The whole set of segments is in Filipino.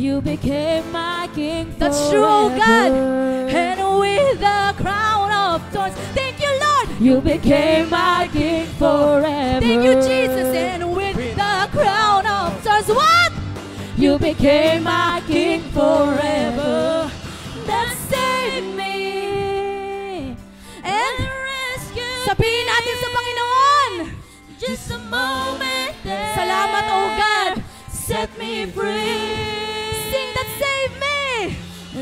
You became my king forever. That's true, oh God. And with the crown of thorns, thank you, Lord. You became my king forever. Thank you, Jesus. And with the crown of thorns, what? You became my king forever. That saved me and rescued. Sabihin natin sa Panginoon, Just a moment there. salamat, oh God. Set me free. Sing that save me.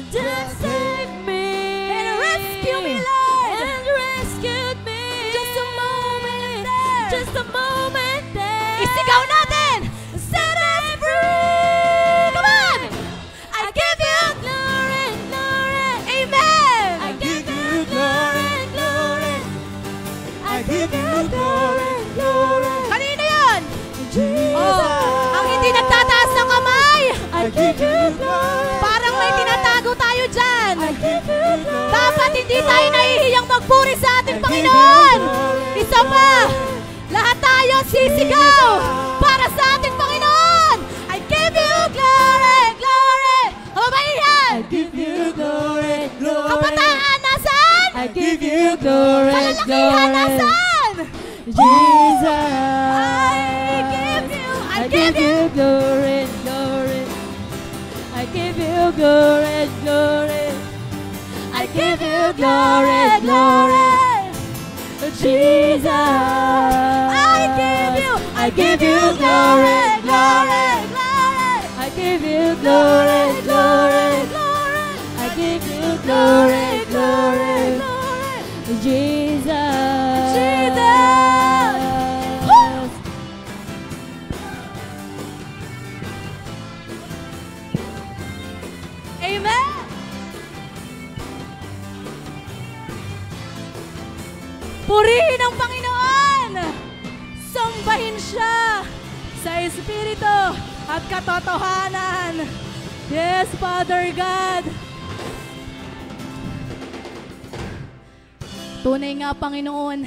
That saved me. And rescue me, Lord. And rescued me. Just a moment there. Just a moment there. Isigaw natin. Set us free. Come on. I give you Glory, glory. amen. I give you glory, glory. I give you glory, glory. Kanino yun? Jesus. Oh, ang hindi nagtataas ng kamay. I give you glory. Parang may tinatago tayo dyan. I give you glory. Dapat hindi tayo nahihiyang magpuri sa ating Panginoon. Isa pa, lahat tayo sisigaw para sa ating Panginoon. I give you glory, glory. Kababaihan, I give you glory, glory. kabataan, nasaan? I give you glory, Kalalakihan, glory. nasaan? Jesus. I give you glory, glory. I give you glory, glory. I give you glory, glory. Jesus. I give you glory, glory, glory. I give you glory, glory. I give you glory, glory. Jesus. Amen. Purihin ang Panginoon. Sambahin siya sa Espiritu at katotohanan. Yes, Father God. Tunay nga, Panginoon,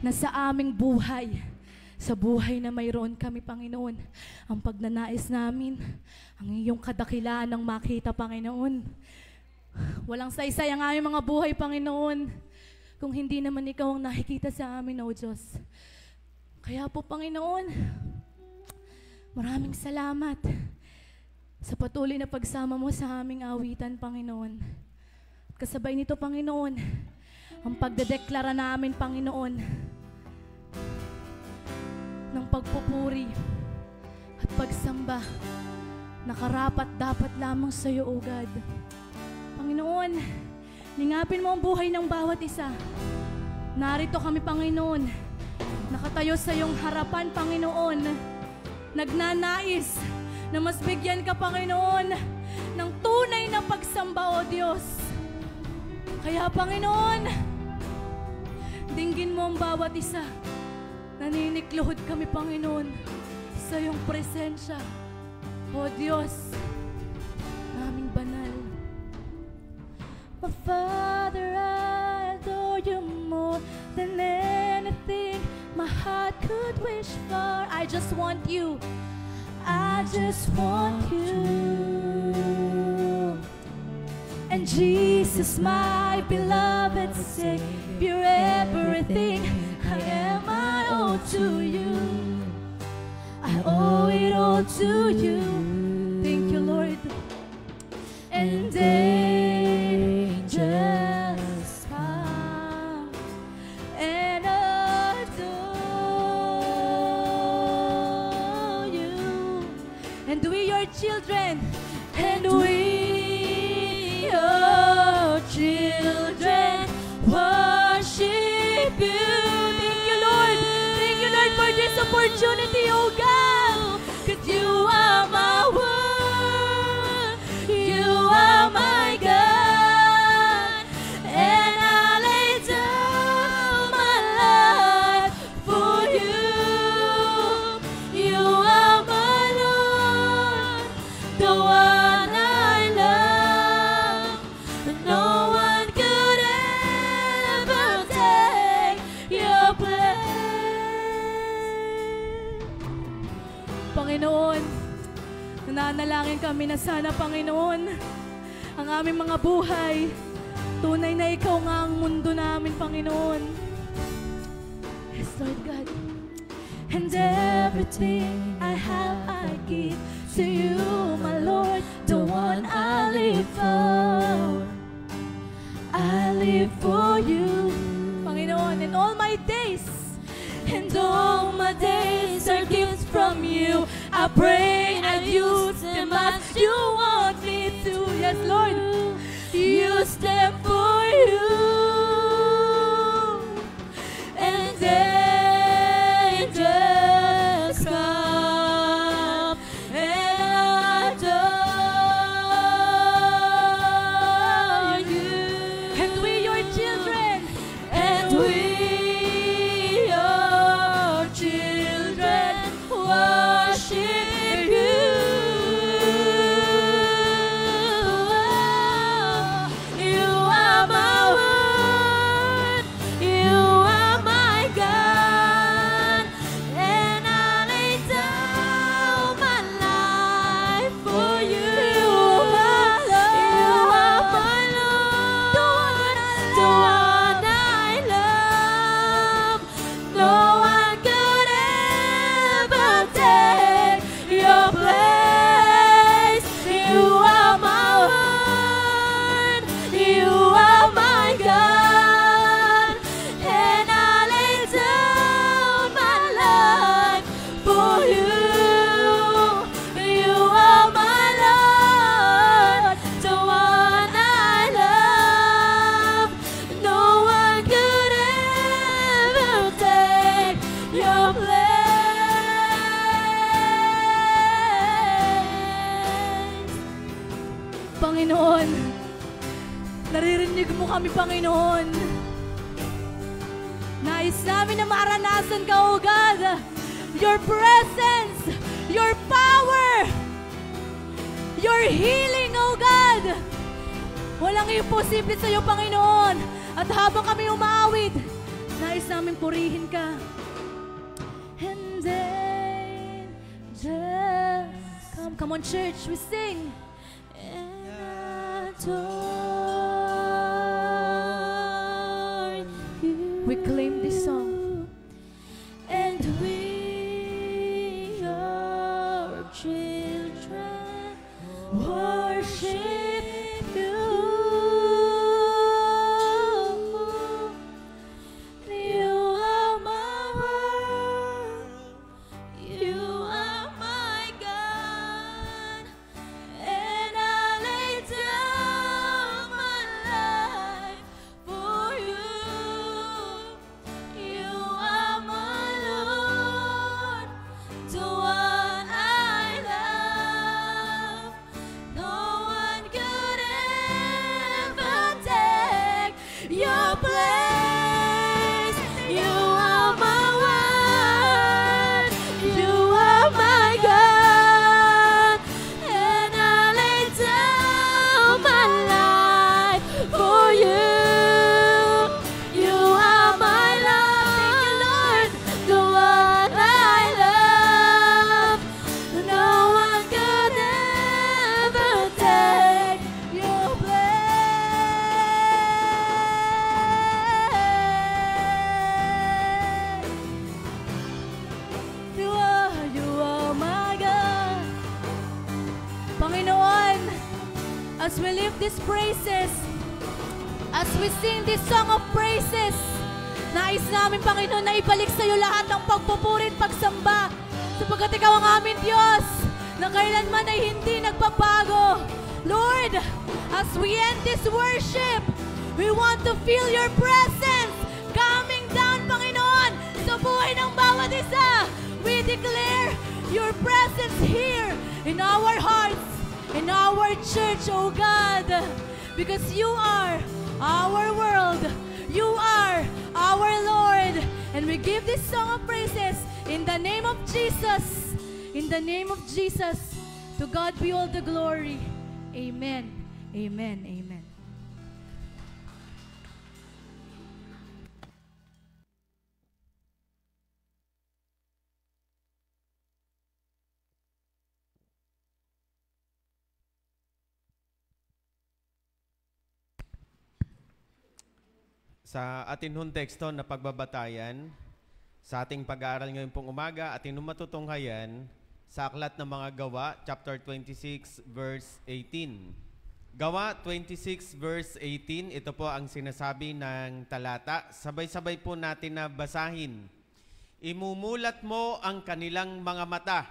na sa aming buhay, sa buhay na mayroon kami, Panginoon, ang pagnanais namin, ang iyong kadakilaan ng makita, Panginoon. Walang saysay ang aming mga buhay, Panginoon, kung hindi naman ikaw ang nakikita sa amin, O Diyos. Kaya po, Panginoon, maraming salamat sa patuloy na pagsama mo sa aming awitan, Panginoon. Kasabay nito, Panginoon, ang pagdedeklara namin, Panginoon, ng pagpupuri at pagsamba na karapat dapat lamang sa iyo, O God. Panginoon, lingapin mo ang buhay ng bawat isa. Narito kami, Panginoon, nakatayo sa iyong harapan, Panginoon, nagnanais na mas bigyan ka, Panginoon, ng tunay na pagsamba, O Diyos. Kaya, Panginoon, dinggin mo ang bawat isa. Naninikluhod kami, Panginoon, sa iyong presensya, O Diyos, naming banal. My Father, I adore you more than anything my heart could wish for. I just want you. I just want you. And Jesus, my beloved Savior, everything I am, I owe to you. I owe it all to you. Thank you, Lord. And angels come and adore you. And we, your children, and we, your children, worship you. Thank you, Lord. Thank you, Lord, for this opportunity, oh God. 'Cause you are my world. You are my God. And I lay down my life for you. You are my Lord, the one I love. No one could ever take your place. Panginoon, nananalangin kami na sana, Panginoon, ang aming mga buhay, tunay na Ikaw nga ang mundo namin, Panginoon. Yes, Lord God. And everything I have, I give to you, my Lord, the one I live for. I live for you, Panginoon, and all my days, and all my days are gifts from you. I pray and use them as you want me to. Yes, Lord, use them for you. And angels come and adore you. And we, your children, and we, your children, worship you. You are my word, you are my God, and I lay down my life for you. You are my Lord, the one I love. No one could ever take your place. You are my word, you are my God, and I lay down my life for you. You are my Lord, the one I love. No one could ever take your place. Panginoon, naririnig mo kami, Panginoon. Nais namin na maranasan ka, O God, your presence, your power, your healing, O God. Walang imposible sa iyo, Panginoon. At habang kami umaawit, nais namin purihin ka. And then, just come on, church, we sing. And adore you. We claim this song. And we, your children, worship you. You are my world, you are my God, and I lay down my life for you. You are my Lord, the one I love. No one could ever take your place. You are my word, you are my God, and I lay down my life for you. You are my Lord, the one I love. No one could ever take your place. You are my God. Panginoon, as we lift these praises, as we sing this song of praises, nais namin, Panginoon, na ibalik sa iyo lahat ng pagpupuri at pagsamba, sapagkat ikaw ang aming Diyos na kailanman ay hindi nagbabago. Lord, as we end this worship, we want to feel your presence coming down, Panginoon, sa buhay ng bawat isa. We declare your presence here in our hearts, in our church, oh God, because you are our world, you are our Lord, and we give this song of praises in the name of Jesus. In the name of Jesus, to God be all the glory. Amen. Amen. Amen. Sa atin hong teksto na pagbabatayan, sa ating pag-aaral ngayon pong umaga, atin hong matutunghayan sa Aklat ng Mga Gawa, chapter 26, verse 18. Gawa 26, verse 18, ito po ang sinasabi ng talata. Sabay-sabay po natin na basahin. Imumulat mo ang kanilang mga mata,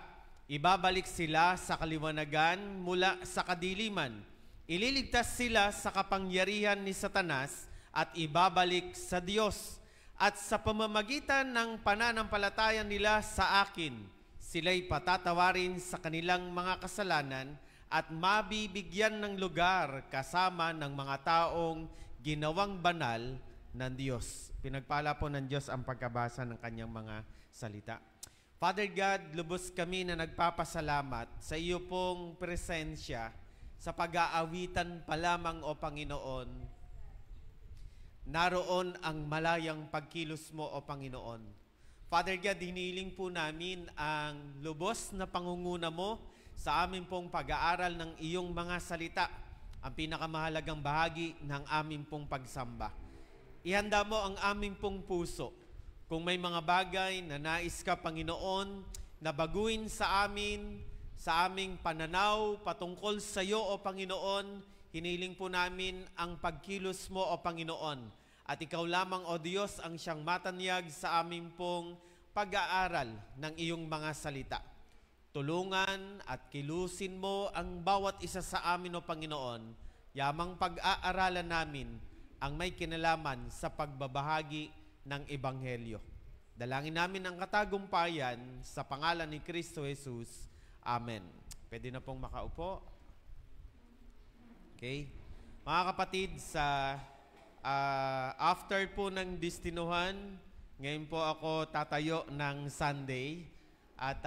ibabalik sila sa kaliwanagan mula sa kadiliman. Ililigtas sila sa kapangyarihan ni Satanas at ibabalik sa Diyos. At sa pamamagitan ng pananampalataya nila sa akin, sila'y patatawarin sa kanilang mga kasalanan at mabibigyan ng lugar kasama ng mga taong ginawang banal ng Diyos. Pinagpala po ng Diyos ang pagkabasa ng kanyang mga salita. Father God, lubos kami na nagpapasalamat sa iyo pong presensya sa pag-aawitan pa lamang, O Panginoon. Naroon ang malayang pagkilos mo, O Panginoon. Father God, hiniling po namin ang lubos na pangunguna mo sa amin pong pag-aaral ng iyong mga salita, ang pinakamahalagang bahagi ng aming pong pagsamba. Ihanda mo ang aming pong puso. Kung may mga bagay na nais ka, Panginoon, na baguhin sa amin, sa aming pananaw patungkol sa iyo, O Panginoon, hiniling po namin ang pagkilos mo, O Panginoon. At ikaw lamang, O Diyos, ang siyang matanyag sa aming pong pag-aaral ng iyong mga salita. Tulungan at kilusin mo ang bawat isa sa amin, O Panginoon, yamang pag-aaralan namin ang may kinalaman sa pagbabahagi ng Ebanghelyo. Dalangin namin ang katagumpayan sa pangalan ni Kristo Jesus. Amen. Pwede na pong makaupo. Okay. Mga kapatid, sa after po ng distinuhan, ngayon po ako tatayo ng Sunday. At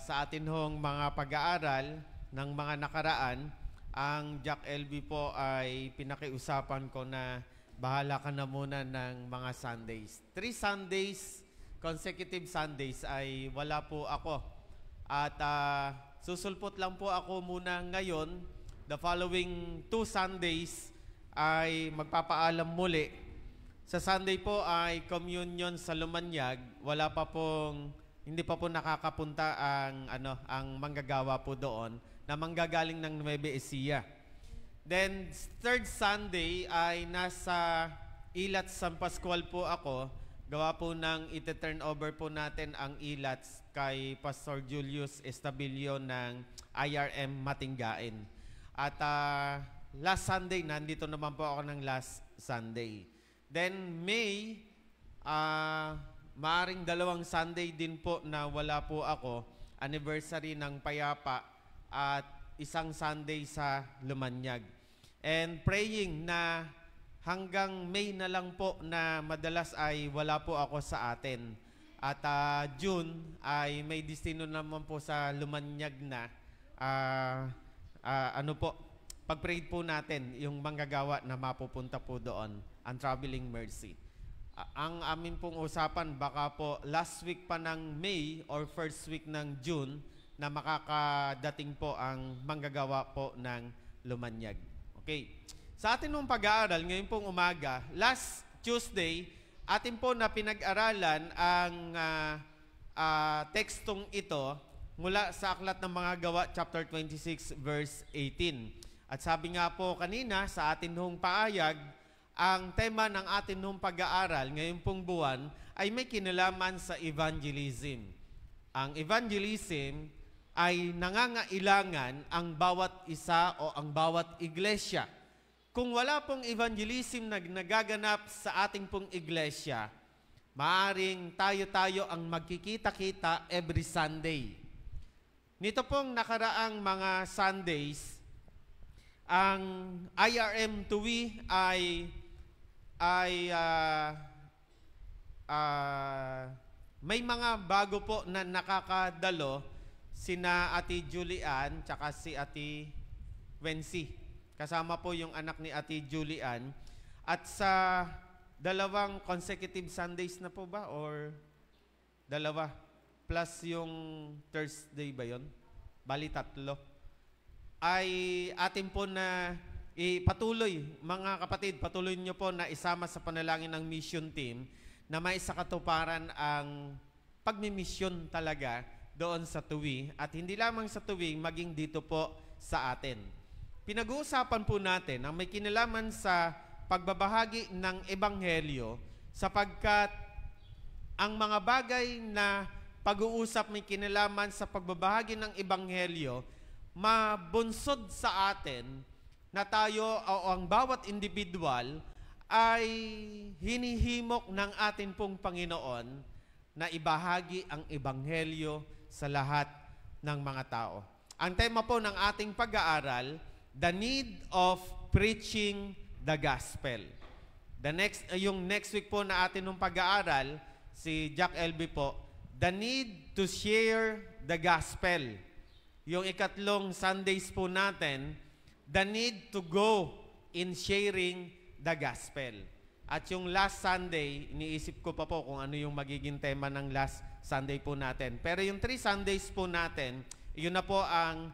sa atin hong mga pag-aaral ng mga nakaraan, ang Jack LB po ay pinakiusapan ko na bahala ka na muna ng mga Sundays. 3 Sundays, consecutive Sundays ay wala po ako. At susulpot lang po ako muna ngayon. The following 2 Sundays ay magpapaalam muli. Sa Sunday po ay communion sa Lumanyag. Hindi pa po nakakapunta ang manggagawa po doon na manggagaling ng Nueva Ecija. Then, 3rd Sunday ay nasa Ilats San Pascual po ako. Gawa po ng ite-turn over po natin ang Ilats kay Pastor Julius Estabilio ng IRM Matinggain. At last Sunday, nandito naman po ako ng last Sunday. Then, May, maaring 2 Sunday din po na wala po ako, anniversary ng Payapa at 1 Sunday sa Lumanyag. And praying na hanggang May na lang po na madalas ay wala po ako sa atin. At June ay may destino naman po sa Lumanyag na pag-pray po natin yung manggagawa na mapupunta po doon, ang Traveling Mercy. Ang amin pong usapan, baka po last week pa ng May or first week ng June na makakadating po ang manggagawa po ng Lumanyag. Okay. Sa atin pong pag-aaral, ngayon pong umaga, last Tuesday, atin po na pinag-aralan ang tekstong ito mula sa Aklat ng Mga Gawa, chapter 26, verse 18. At sabi nga po kanina sa atin hong paayag, ang tema ng atin nung pag-aaral ngayong pong buwan ay may kinalaman sa evangelism. Ang evangelism ay nangangailangan ang bawat isa o ang bawat iglesia. Kung wala pong evangelism na nagaganap sa ating pong iglesia, maaring tayo-tayo ang magkikita-kita every Sunday. Nito pong nakaraang mga Sundays, ang IRM Tuwi ay may mga bago po na nakakadalo, sina Ate Julian tsaka si Ate Wency. Kasama po yung anak ni Ate Julian. At sa 2 consecutive Sundays na po ba? Or 2? Plus yung Thursday ba yun? Bali 3. Ay atin po na ipatuloy, mga kapatid, patuloy nyo po na isama sa panalangin ng mission team na may sakatuparan ang pagmimisyon talaga doon sa tuwi at hindi lamang sa tuwi, maging dito po sa atin. Pinag-uusapan po natin ang may kinalaman sa pagbabahagi ng Ebanghelyo sapagkat ang mga bagay na pag-uusap may kinalaman sa pagbabahagi ng Ebanghelyo mabunsod sa atin na tayo o ang bawat individual ay hinihimok ng atin pong Panginoon na ibahagi ang Ebanghelyo sa lahat ng mga tao. Ang tema po ng ating pag-aaral, the need of preaching the gospel. Yung next week po na atin ng pag-aaral, si Jack LB po, the need to share the gospel. Yung ikatlong Sundays po natin, the need to go in sharing the gospel. At yung last Sunday, iniisip ko pa po kung ano yung magiging tema ng last Sunday po natin. Pero yung 3 Sundays po natin, yun na po ang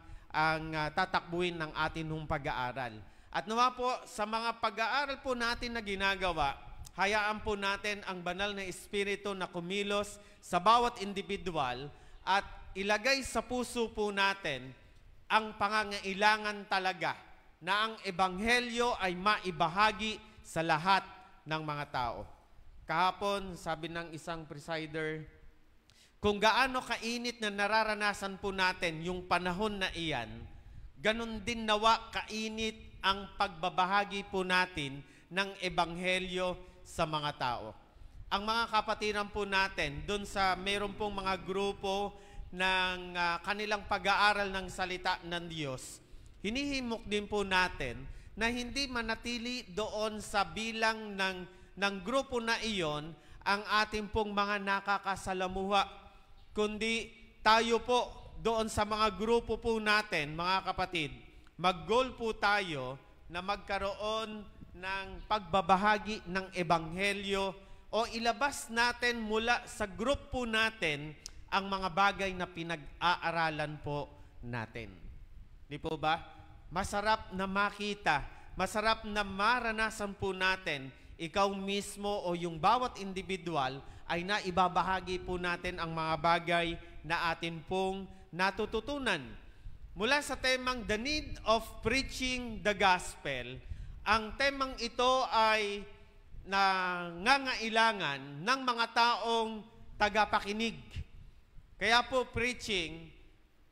tatakbuhin ng atin ng pag-aaral. At nawa po, sa mga pag-aaral po natin na ginagawa, hayaan po natin ang banal na Espiritu na kumilos sa bawat individual at ilagay sa puso po natin ang pangangailangan talaga na ang Ebanghelyo ay maibahagi sa lahat ng mga tao. Kahapon, sabi ng isang presider, kung gaano kainit na nararanasan po natin yung panahon na iyan, ganun din nawa kainit ang pagbabahagi po natin ng Ebanghelyo sa mga tao. Ang mga kapatiran po natin, dun sa meron pong mga grupo ng kanilang pag-aaral ng salita ng Diyos, hinihimok din po natin na hindi manatili doon sa bilang ng grupo na iyon ang ating pong mga nakakasalamuha, kundi tayo po doon sa mga grupo po natin, mga kapatid, mag-goal po tayo na magkaroon ng pagbabahagi ng Ebanghelyo o ilabas natin mula sa group po natin ang mga bagay na pinag-aaralan po natin. Di po ba? Masarap na makita, masarap na maranasan po natin, ikaw mismo o yung bawat individual ay naibabahagi po natin ang mga bagay na atin pong natututunan. Mula sa temang The Need of Preaching the Gospel, ang temang ito ay nangangailangan ng mga taong tagapakinig. Kaya po preaching,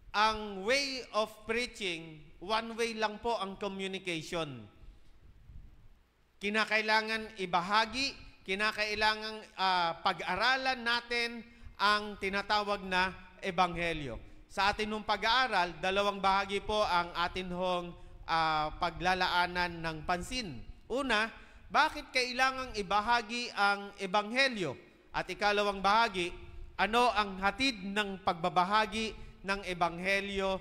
ang way of preaching, one way lang po ang communication. Kinakailangan ibahagi, kinakailangan pag-aralan natin ang tinatawag na Ebanghelyo. Sa atin hong pag-aaral, 2 bahagi po ang atin hong paglalaanan ng pansin. Una, bakit kailangang ibahagi ang Ebanghelyo? At ikalawang bahagi, ano ang hatid ng pagbabahagi ng Ebanghelyo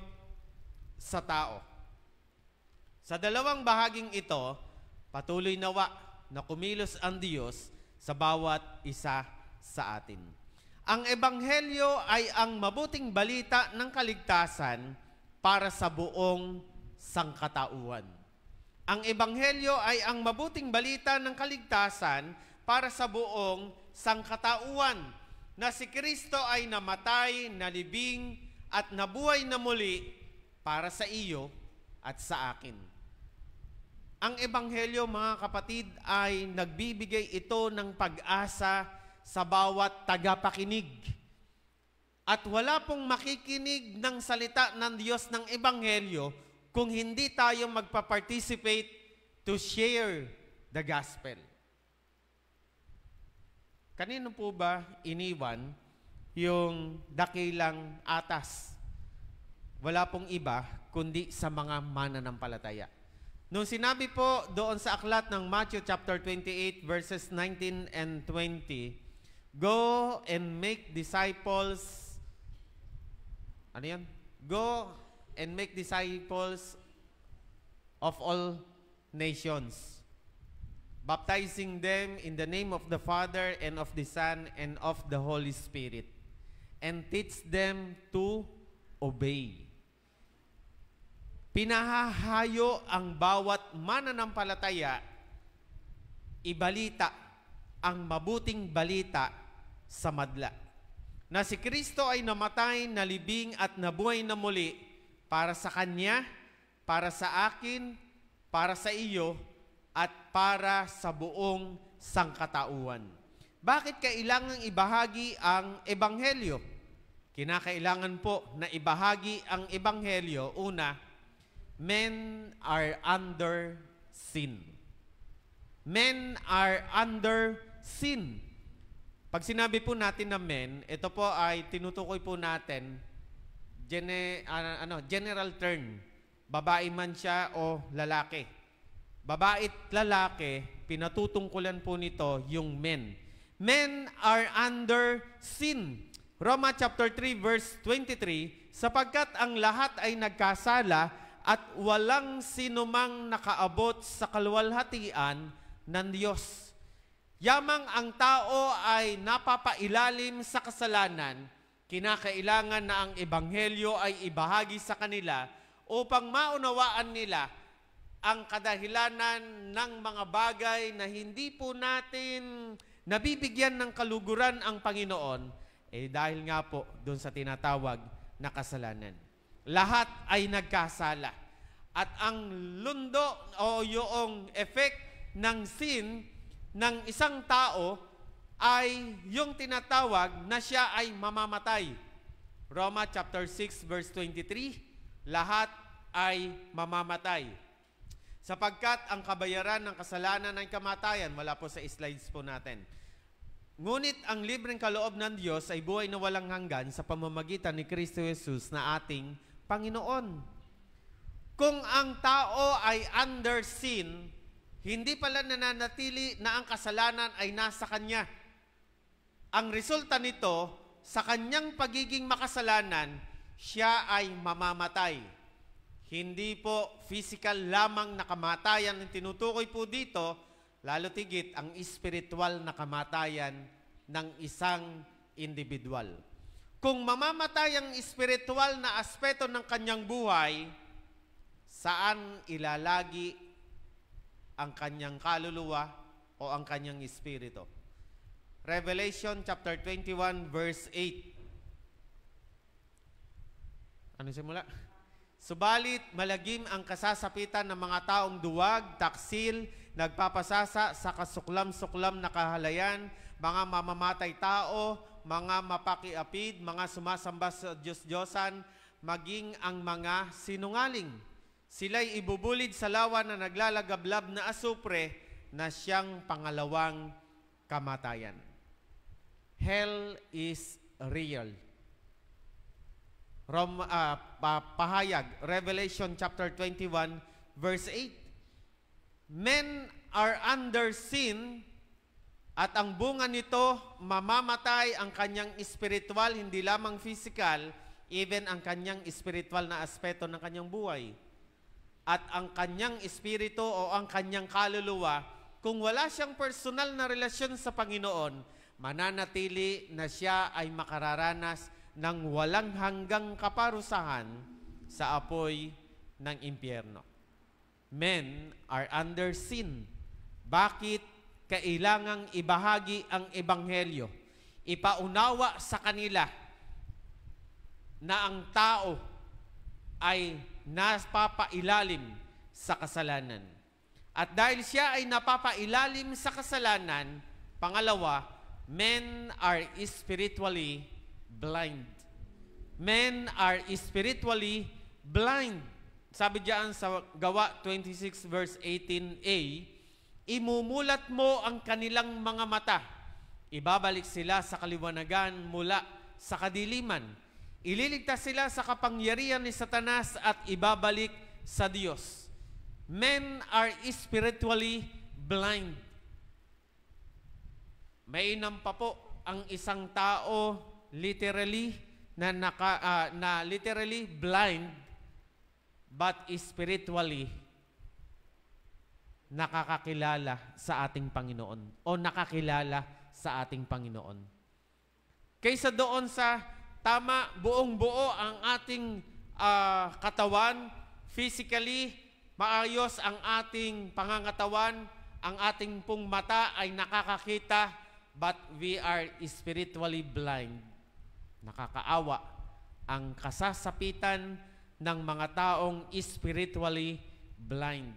sa tao? Sa 2 bahaging ito, patuloy nawa na kumilos ang Diyos sa bawat isa sa atin. Ang Ebanghelyo ay ang mabuting balita ng kaligtasan para sa buong sangkatauhan. Ang Ebanghelyo ay ang mabuting balita ng kaligtasan para sa buong sangkatauhan na si Kristo ay namatay, nalibing at nabuhay na muli para sa iyo at sa akin. Ang Ebanghelyo, mga kapatid, ay nagbibigay ito ng pag-asa sa bawat tagapakinig. At wala pong makikinig ng salita ng Diyos ng Ebanghelyo kung hindi tayo magpa-participate to share the gospel. Kanino po ba iniwan yung dakilang atas? Wala pong iba kundi sa mga mananampalataya. Nung sinabi po doon sa aklat ng Matthew chapter 28 verses 19 and 20, go and make disciples, ano yan? Go and make disciples of all nations, baptizing them in the name of the Father and of the Son and of the Holy Spirit, and teach them to obey. pinahahayo ang bawat mananampalataya, ibalita ang mabuting balita sa madla, na si Kristo ay namatay, nalibing at nabuhay na muli para sa Kanya, para sa akin, para sa iyo, at para sa buong sangkatauhan. Bakit kailangang ibahagi ang Ebanghelyo? Kinakailangan po na ibahagi ang Ebanghelyo. Una, men are under sin. Men are under sin. Pag sinabi po natin na men, ito po ay tinutukoy po natin general term. Babae man siya o lalaki. Babae at lalaki, pinatutungkulan po nito yung men. Men are under sin. Roma chapter 3 verse 23, sapagkat ang lahat ay nagkasala at walang sinumang nakaabot sa kaluwalhatian ng Diyos. Yamang ang tao ay napapailalim sa kasalanan, kinakailangan na ang Ebanghelyo ay ibahagi sa kanila upang maunawaan nila ang kadahilanan ng mga bagay na hindi po natin nabibigyan ng kaluguran ang Panginoon, dahil nga po doon sa tinatawag na kasalanan. Lahat ay nagkasala. At ang lundo o yung effect ng sin ng isang tao ay yung tinatawag na siya ay mamamatay. Roma chapter 6 verse 23, lahat ay mamamatay. Sapagkat ang kabayaran ng kasalanan ay kamatayan, wala po sa slides po natin. Ngunit ang libreng kaloob ng Diyos ay buhay na walang hanggan sa pamamagitan ni Kristo Jesus na ating Panginoon. Kung ang tao ay under sin, hindi pala nananatili na ang kasalanan ay nasa kanya. Ang resulta nito, sa kanyang pagiging makasalanan, siya ay mamamatay. Hindi po physical lamang na kamatayan ang tinutukoy po dito, lalo tigit ang spiritual na kamatayan ng isang individual. Kung mamamatay ang spiritual na aspeto ng kanyang buhay, saan ilalagi ang kanyang kaluluwa o ang kanyang espiritu? Revelation chapter 21 verse 8. Ano simula? Subalit malagim ang kasasapitan ng mga taong duwag, taksil, nagpapasasa sa kasuklam-suklam na kahalayan, mga mamamatay tao, mga mapakiapid, mga sumasamba sa Diyos-Diyosan, maging ang mga sinungaling. Sila'y ibubulid sa lawa na naglalagablab na asupre na siyang pangalawang kamatayan. Hell is real. Pahayag, Revelation chapter 21, verse 8. Men are under sin, at ang bunga nito, mamamatay ang kanyang spiritual, hindi lamang physical, even ang kanyang spiritual na aspeto ng kanyang buhay. At ang kanyang espiritu o ang kanyang kaluluwa, kung wala siyang personal na relasyon sa Panginoon, mananatili na siya ay makararanas ng walang hanggang kaparusahan sa apoy ng impyerno. Men are under sin. Bakit kailangang ibahagi ang Ebanghelyo? Ipaunawa sa kanila na ang tao ay napapailalim sa kasalanan. At dahil siya ay napapailalim sa kasalanan, pangalawa, men are spiritually blind. Men are spiritually blind. Sabi diyan sa Gawa 26 verse 18a, imumulat mo ang kanilang mga mata. Ibabalik sila sa kaliwanagan mula sa kadiliman. Ililigtas sila sa kapangyarihan ni Satanas at ibabalik sa Diyos. Men are spiritually blind. Mainam pa po ang isang tao literally na literally blind but spiritually nakakakilala sa ating Panginoon o nakakilala sa ating Panginoon. Kaysa doon sa tama buong buo ang ating katawan, physically, maayos ang ating pangangatawan, ang ating pong mata ay nakakakita, but we are spiritually blind. Nakakaawa ang kasasapitan ng mga taong spiritually blind.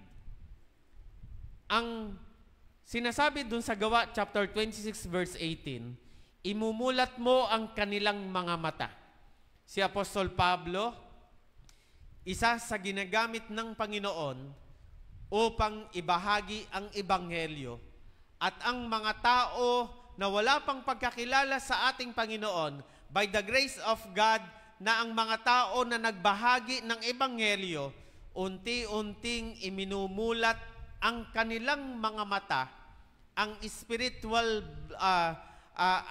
Ang sinasabi dun sa Gawa chapter 26 verse 18, imumulat mo ang kanilang mga mata. Si Apostol Pablo, isa sa ginagamit ng Panginoon upang ibahagi ang Ebanghelyo, at ang mga tao na wala pang pagkakilala sa ating Panginoon, by the grace of God, na ang mga tao na nagbahagi ng Ebanghelyo, unti-unting iminumulat ang kanilang mga mata, ang spiritual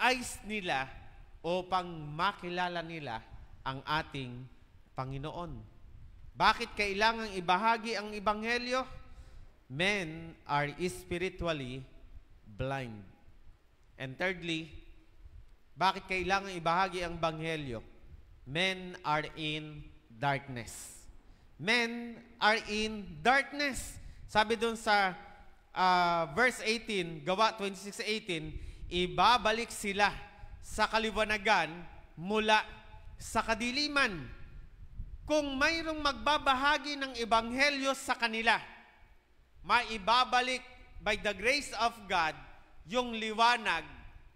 eyes nila, upang makilala nila ang ating Panginoon. Bakit kailangang ibahagi ang Ebanghelyo? Men are spiritually blind. And thirdly, bakit kailangang ibahagi ang Ebanghelyo? Men are in darkness. Men are in darkness. Sabi dun sa verse 18, Gawa 26:18, ibabalik sila sa kaliwanagan mula sa kadiliman. Kung mayroong magbabahagi ng Ebanghelyo sa kanila, maibabalik by the grace of God yung liwanag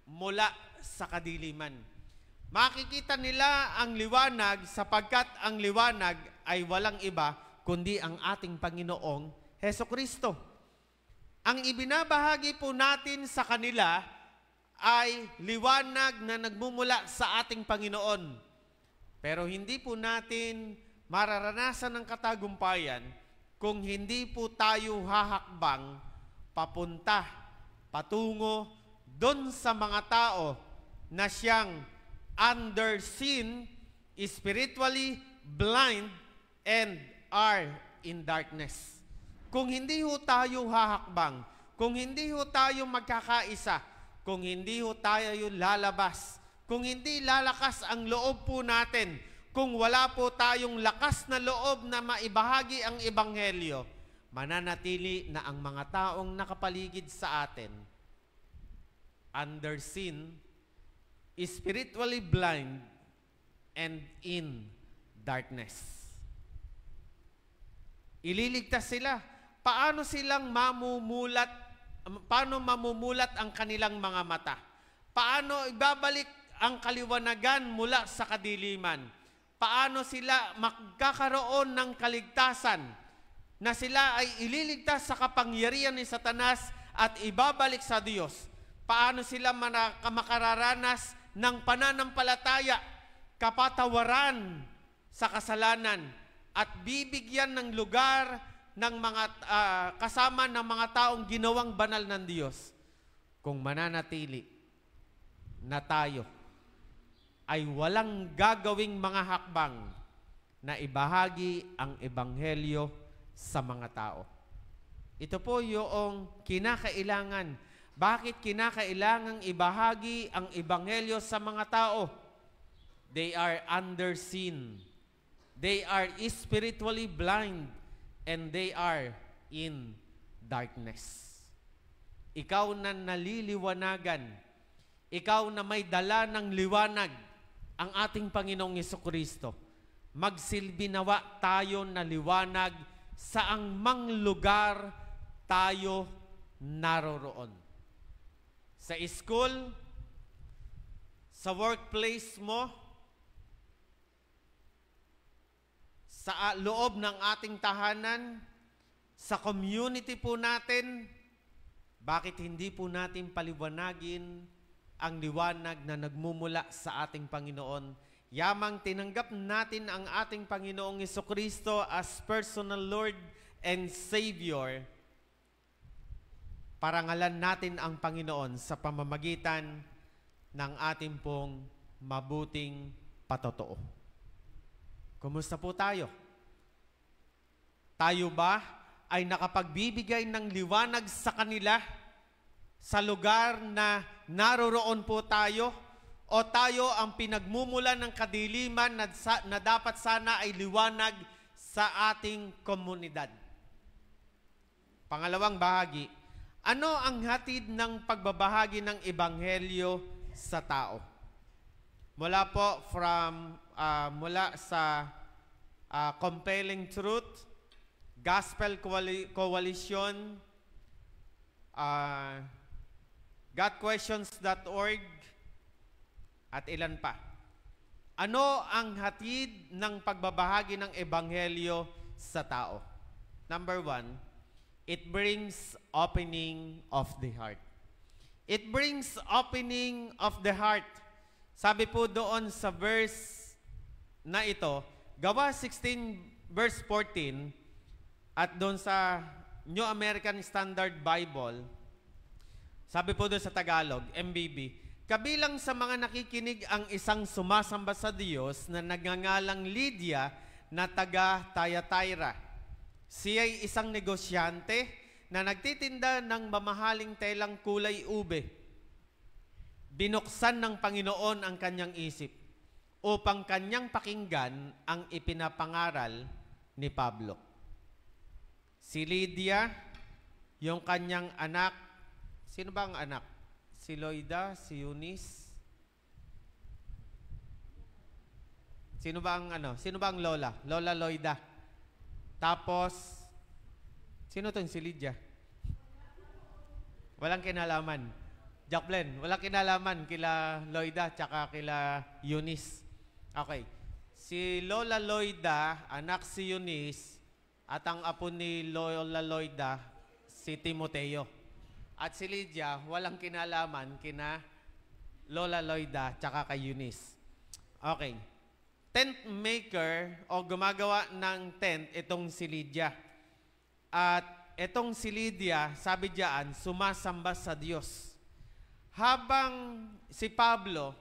mula sa kadiliman. Makikita nila ang liwanag sapagkat ang liwanag ay walang iba kundi ang ating Panginoong Hesukristo. Ang ibinabahagi po natin sa kanila ay liwanag na nagmumula sa ating Panginoon. Pero hindi po natin mararanasan ng katagumpayan kung hindi po tayo hahakbang papunta, patungo doon sa mga tao na siyang under sin, spiritually blind, and are in darkness. Kung hindi ho tayo hahakbang, kung hindi ho tayo magkakaisa, kung hindi ho tayo lalabas, kung hindi lalakas ang loob po natin, kung wala po tayong lakas na loob na maibahagi ang Ebanghelyo, mananatili na ang mga taong nakapaligid sa atin under sin, spiritually blind, and in darkness. Ililigtas sila. Paano silang mamumulat? Paano mamumulat ang kanilang mga mata? Paano ibabalik ang kaliwanagan mula sa kadiliman? Paano sila magkakaroon ng kaligtasan na sila ay ililigtas sa kapangyarihan ni Satanas at ibabalik sa Diyos? Paano sila makararanas ng pananampalataya, kapatawaran sa kasalanan, at bibigyan ng lugar ng mga kasama ng mga taong ginawang banal ng Diyos kung mananatili na tayo ay walang gagawing mga hakbang na ibahagi ang Ebanghelyo sa mga tao. Ito po yung kinakailangan. Bakit kinakailangang ibahagi ang Ebanghelyo sa mga tao? They are under sin. They are spiritually blind, and they are in darkness. Ikaw na naliliwanagan, ikaw na may dala ng liwanag, ang ating Panginoong Hesukristo, magsilbi nawa tayo na liwanag saang mang lugar tayo naroroon. Sa school, sa workplace mo, sa loob ng ating tahanan, sa community po natin, bakit hindi po natin paliwanagin ang liwanag na nagmumula sa ating Panginoon? Yamang tinanggap natin ang ating Panginoong Hesukristo as personal Lord and Savior, parangalan natin ang Panginoon sa pamamagitan ng ating pong mabuting patotoo. Kumusta po tayo? Tayo ba ay nakapagbibigay ng liwanag sa kanila sa lugar na naroroon po tayo? O tayo ang pinagmumula ng kadiliman na dapat sana ay liwanag sa ating komunidad. Pangalawang bahagi, ano ang hatid ng pagbabahagi ng ebanghelyo sa tao? Mula po mula sa Compelling Truth, Gospel Coalition, GotQuestions.org, at ilan pa. Ano ang hatid ng pagbabahagi ng ebanghelyo sa tao? Number 1, it brings opening of the heart. It brings opening of the heart. Sabi po doon sa verse na ito, Gawa 16 verse 14, at doon sa New American Standard Bible, sabi po doon sa Tagalog, MBB, kabilang sa mga nakikinig ang isang sumasamba sa Diyos na nagngangalang Lydia na taga Thyatira. Siya ay isang negosyante na nagtitinda ng mamahaling telang kulay ube. Binuksan ng Panginoon ang kanyang isip upang kanyang pakinggan ang ipinapangaral ni Pablo. Si Lydia, yung kanyang anak, sino ba ang anak? Si Loida, si Eunice. Sino ba ang lola? Lola Loida. Tapos, sino to? Si Lydia. Walang kinalaman. Jacqueline, walang kinalaman kila Loida tsaka kila Eunice. Okay. Si Lola Loida, anak si Eunice, at ang apo ni Lola Loida, si Timoteo. At si Lydia, walang kinalaman kina Lola Loida tsaka kay Eunice. Okay. Tent maker o gumagawa ng tent itong si Lydia. At itong si Lydia, sabi diyan, sumasamba sa Diyos. Habang si Pablo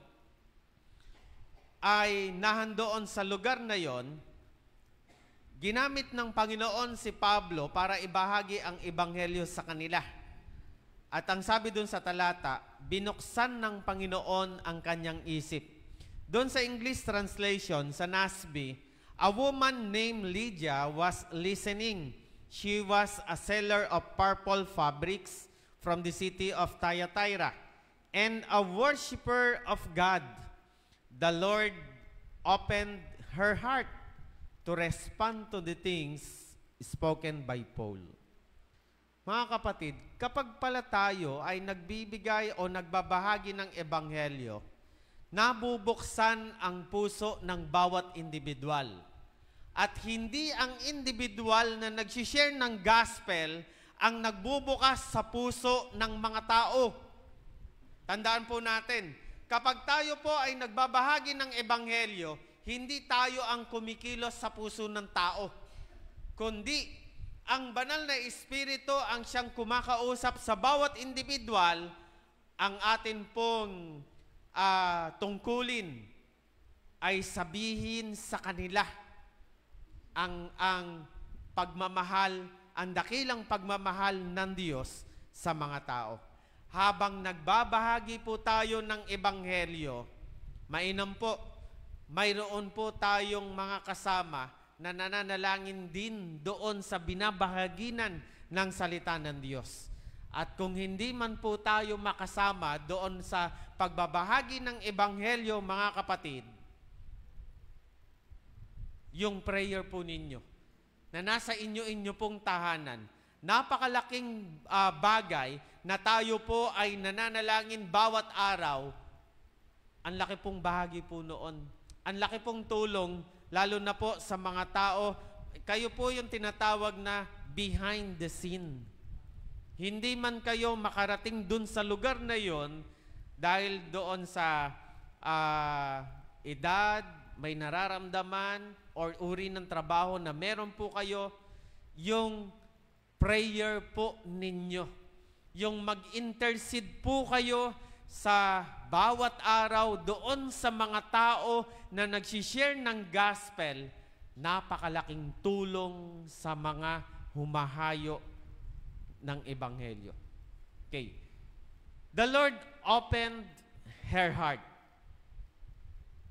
ay nahandoon sa lugar na yon, ginamit ng Panginoon si Pablo para ibahagi ang ebanghelyo sa kanila. At ang sabi dun sa talata, binuksan ng Panginoon ang kanyang isip. Doon sa English translation, sa NASB, a woman named Lydia was listening. She was a seller of purple fabrics from the city of Thyatira and a worshiper of God. The Lord opened her heart to respond to the things spoken by Paul. Mga kapatid, kapag pala tayo ay nagbibigay o nagbabahagi ng ebanghelyo, nabubuksan ang puso ng bawat individual. At hindi ang individual na nagsishare ng gospel ang nagbubukas sa puso ng mga tao. Tandaan po natin, kapag tayo po ay nagbabahagi ng ebanghelyo, hindi tayo ang kumikilos sa puso ng tao, kundi ang banal na Espiritu ang siyang kumakausap sa bawat individual. Ang atin pong tungkulin ay sabihin sa kanila ang pagmamahal, ang dakilang pagmamahal ng Diyos sa mga tao. Habang nagbabahagi po tayo ng ebanghelyo, mainam po, mayroon po tayong mga kasama na nananalangin din doon sa binabahaginan ng salita ng Diyos. At kung hindi man po tayo makasama doon sa pagbabahagi ng ebanghelyo, mga kapatid, yung prayer po ninyo, na nasa inyo pong tahanan, napakalaking bagay na tayo po ay nananalangin bawat araw, ang laki pong bahagi po noon. Ang laki pong tulong, lalo na po sa mga tao, kayo po yung tinatawag na behind the scene. Hindi man kayo makarating dun sa lugar na yon dahil doon sa edad, may nararamdaman, or uri ng trabaho na meron po kayo, yung prayer po ninyo. Yung mag-intercede po kayo sa bawat araw doon sa mga tao na nagsishare ng gospel, napakalaking tulong sa mga humahayo ng ebanghelyo. Okay. The Lord opened her heart.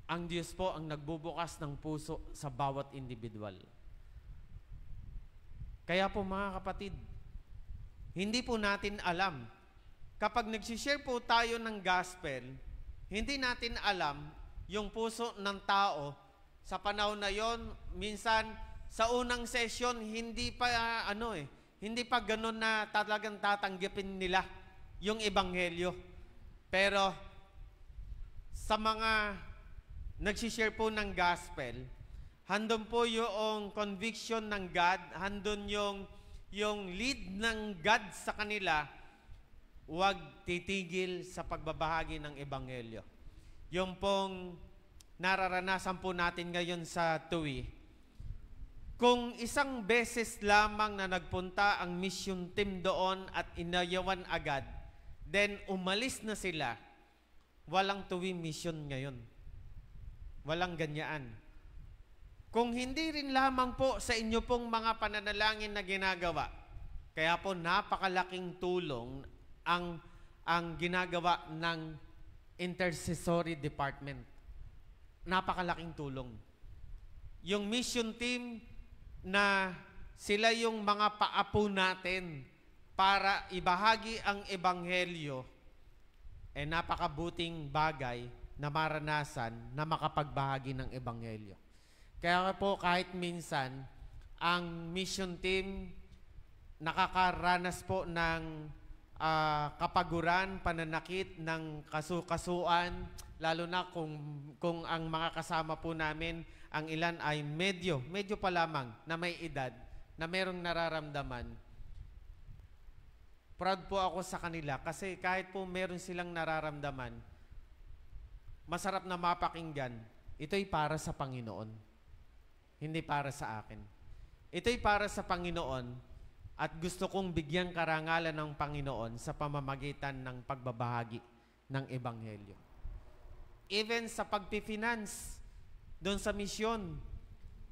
Ang Diyos po ang nagbubukas ng puso sa bawat individual. Kaya po mga kapatid, hindi po natin alam. Kapag nagsishare po tayo ng gospel, hindi natin alam yung puso ng tao sa panahon na yon. Minsan, sa unang session, hindi pa ganun na talagang tatanggapin nila yung ebanghelyo. Pero sa mga nagsishare po ng gospel, handon po yung conviction ng God, handon yung lead ng God sa kanila, huwag titigil sa pagbabahagi ng ebanghelyo. Yung pong nararanasan po natin ngayon sa TUI, kung isang beses lamang na nagpunta ang mission team doon at inayawan agad, then umalis na sila, walang TUI mission ngayon. Walang ganyaan. Kung hindi rin lamang po sa inyo pong mga pananalangin na ginagawa, kaya po napakalaking tulong ang ginagawa ng intercessory department. Napakalaking tulong. Yung mission team na sila yung mga paapo natin para ibahagi ang ebanghelyo, napakabuting bagay na maranasan na makapagbahagi ng ebanghelyo. Kaya po kahit minsan, ang mission team nakakaranas po ng kapaguran, pananakit, ng kasukasuan, lalo na kung ang mga kasama po namin, ang ilan ay medyo pa lamang na may edad, na merong nararamdaman. Proud po ako sa kanila kasi kahit po meron silang nararamdaman, masarap na mapakinggan, ito'y para sa Panginoon. Hindi para sa akin. Ito'y para sa Panginoon at gusto kong bigyang karangalan ng Panginoon sa pamamagitan ng pagbabahagi ng ebanghelyo. Even sa pagpifinance doon sa misyon,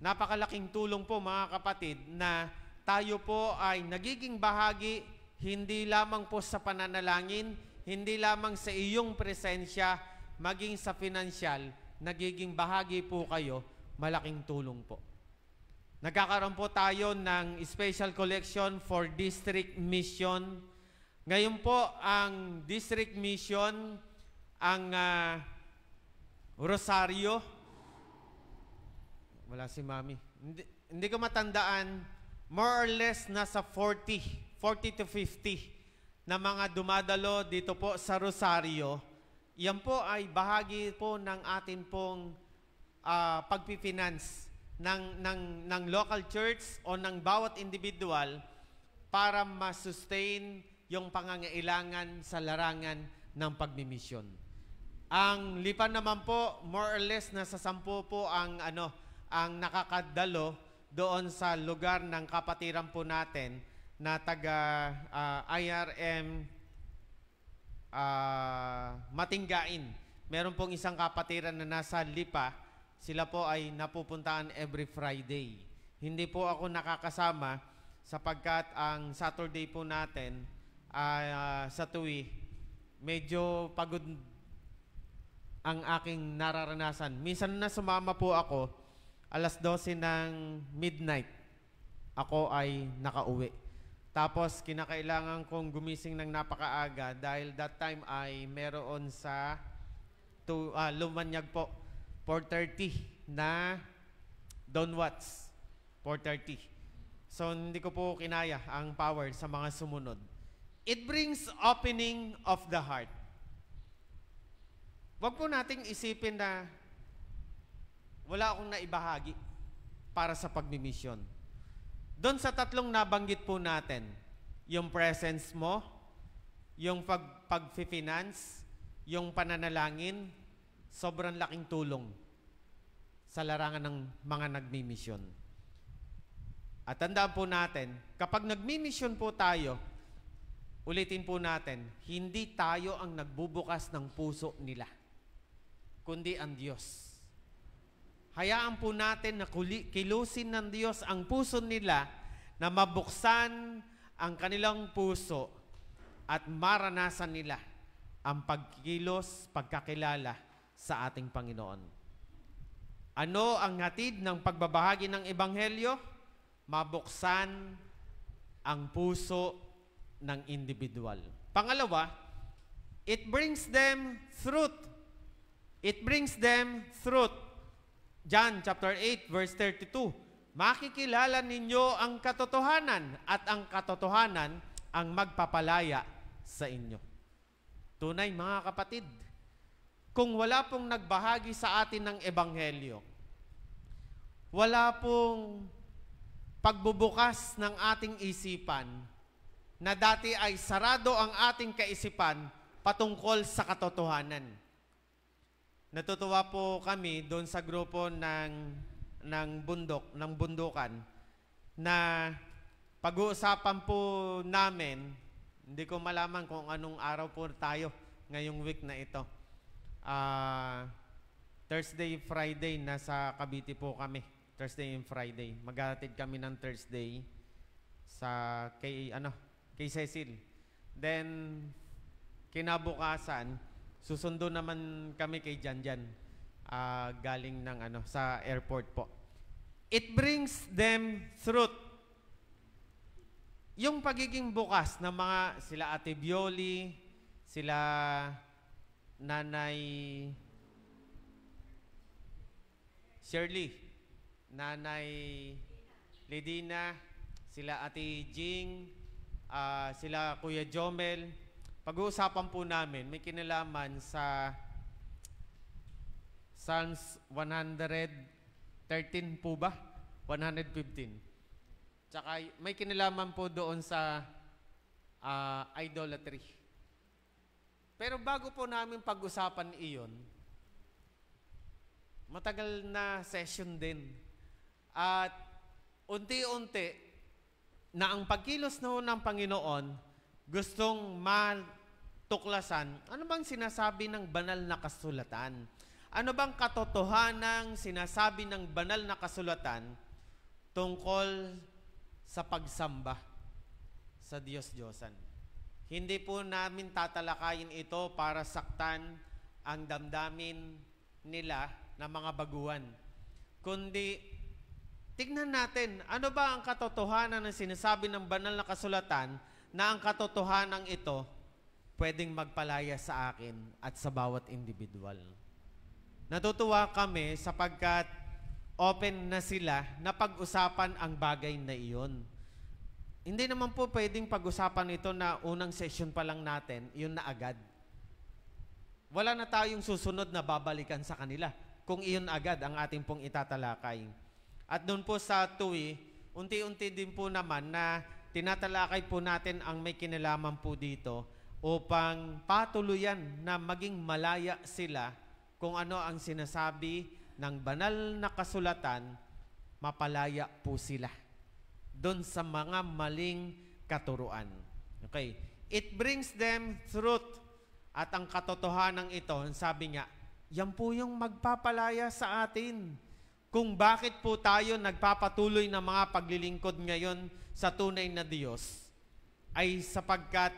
napakalaking tulong po mga kapatid na tayo po ay nagiging bahagi hindi lamang po sa pananalangin, hindi lamang sa iyong presensya, maging sa financial, nagiging bahagi po kayo, malaking tulong po. Nagkakaroon po tayo ng special collection for district mission. Ngayon po, ang district mission, ang Rosario, wala si Mami. Hindi ko matandaan, more or less nasa 40 to 50 na mga dumadalo dito po sa Rosario. Yan po ay bahagi po ng atin pong pagpifinance ng local church o ng bawat individual para ma-sustain yung pangangailangan sa larangan ng pagmimisyon. Ang lipan naman po, more or less nasa 10 po ang nakakadalo doon sa lugar ng kapatiran po natin na taga IRM Matinggain. Meron pong isang kapatiran na nasa Lipa. Sila po ay napupuntaan every Friday. Hindi po ako nakakasama sapagkat ang Saturday po natin sa TUI, medyo pagod ang aking nararanasan. Minsan na sumama po ako, 12:00 ng midnight, ako ay nakauwi. Tapos kinakailangan kong gumising ng napakaaga dahil that time ay meron sa Lumanyag po, 4:30 na Don Watts, 4:30. So hindi ko po kinaya ang power sa mga sumunod. It brings opening of the heart. Huwag po nating isipin na wala akong naibahagi para sa pagmimisyon. Doon sa tatlong nabanggit po natin, yung presence mo, yung pag-finance, yung pananalangin, sobrang laking tulong sa larangan ng mga nagmimisyon. At tandaan po natin, kapag nagmimisyon po tayo, ulitin po natin, hindi tayo ang nagbubukas ng puso nila, kundi ang Diyos. Hayaan po natin na kilusin ng Diyos ang puso nila na mabuksan ang kanilang puso at maranasan nila ang pagkilos, pagkakilala sa ating Panginoon. Ano ang hatid ng pagbabahagi ng Ebanghelyo? Mabuksan ang puso ng individual. Pangalawa, it brings them truth. It brings them truth. John chapter 8 verse 32. Makikilala ninyo ang katotohanan at ang katotohanan ang magpapalaya sa inyo. Tunay mga kapatid, kung wala pong nagbahagi sa atin ng ebanghelyo, wala pong pagbubukas ng ating isipan na dati ay sarado ang ating kaisipan patungkol sa katotohanan. Natutuwa po kami doon sa grupo ng bundukan na pag-uusapan po namin, hindi ko malaman kung anong araw po tayo ngayong week na ito. Thursday, Friday, nasa Cavite po kami. Thursday and Friday. Maghatid kami ng Thursday kay Cecil. Then, kinabukasan, susundo naman kami kay Janjan. Galing ng sa airport po. It brings them truth. Yung pagiging bukas ng mga sila Ate Bioli, sila Nanay Shirley, Nanay Lidina, sila Ate Jing, sila Kuya Jomel. Pag-uusapan po namin, may kinalaman sa Psalms 113 po ba? 115. Tsaka may kinalaman po doon sa idolatry. Pero bago po namin pag-usapan iyon, matagal na session din. At unti-unti na ang pagkilos ng Panginoon gustong matuklasan, ano bang sinasabi ng banal na kasulatan? Ano bang katotohanang sinasabi ng banal na kasulatan tungkol sa pagsamba sa Diyos-Diyosan? Hindi po namin tatalakayin ito para saktan ang damdamin nila na mga baguhan. Kundi, tignan natin, ano ba ang katotohanan ng sinasabi ng banal na kasulatan na ang katotohanan ito pwedeng magpalaya sa akin at sa bawat individual. Natutuwa kami sapagkat open na sila na pag-usapan ang bagay na iyon. Hindi naman po pwedeng pag-usapan ito na unang session pa lang natin, yun na agad. Wala na tayong susunod na babalikan sa kanila kung iyon agad ang ating pong itatalakay. At doon po sa TUI, unti-unti din po naman na tinatalakay po natin ang may kinalaman po dito upang patuluyan na maging malaya sila kung ano ang sinasabi ng banal na kasulatan, mapalaya po sila doon sa mga maling katuruan. Okay. It brings them truth. At ang katotohanan ito, sabi nga, yan po yung magpapalaya sa atin. Kung bakit po tayo nagpapatuloy ng mga paglilingkod ngayon sa tunay na Diyos, ay sapagkat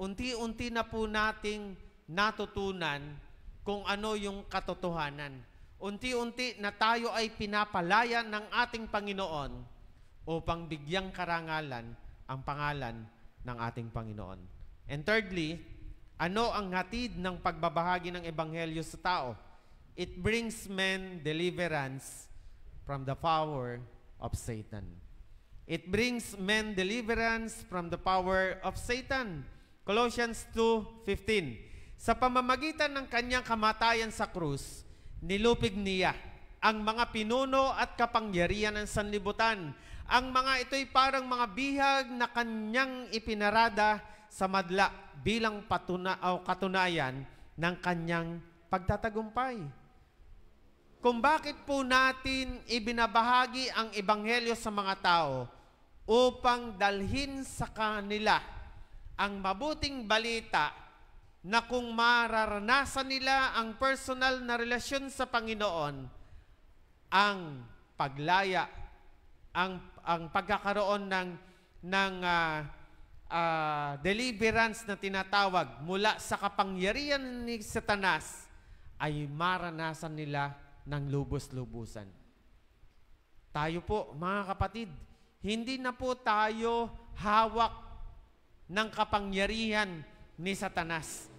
unti-unti na po nating natutunan kung ano yung katotohanan. Unti-unti na tayo ay pinapalaya ng ating Panginoon upang bigyang karangalan ang pangalan ng ating Panginoon. And thirdly, ano ang hatid ng pagbabahagi ng Ebanghelyo sa tao? It brings men deliverance from the power of Satan. It brings men deliverance from the power of Satan. Colossians 2:15. Sa pamamagitan ng kanyang kamatayan sa krus, nilupig niya ang mga pinuno at kapangyarihan ng sanlibutan. Ang mga ito'y parang mga bihag na kanyang ipinarada sa madla bilang katunayan ng kanyang pagtatagumpay. Kung bakit po natin ibinabahagi ang ebanghelyo sa mga tao upang dalhin sa kanila ang mabuting balita na kung mararanasan nila ang personal na relasyon sa Panginoon, ang paglaya, ang pagkakaroon ng deliverance na tinatawag mula sa kapangyarihan ni Satanas ay maranasan nila ng lubos-lubusan. Tayo po, mga kapatid, hindi na po tayo hawak ng kapangyarihan ni Satanas.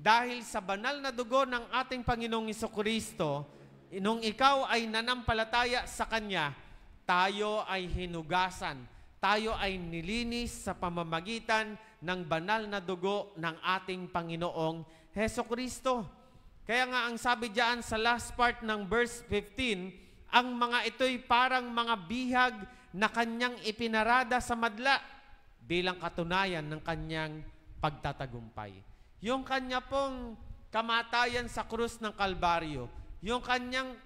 Dahil sa banal na dugo ng ating Panginoong Jesucristo, nung ikaw ay nanampalataya sa Kanya, tayo ay hinugasan. Tayo ay nilinis sa pamamagitan ng banal na dugo ng ating Panginoong Jesucristo. Kaya nga ang sabi diyan sa last part ng verse 15, ang mga ito'y parang mga bihag na Kanyang ipinarada sa madla bilang katunayan ng Kanyang pagtatagumpay. Yung Kanya pong kamatayan sa krus ng Kalbaryo, yung Kanyang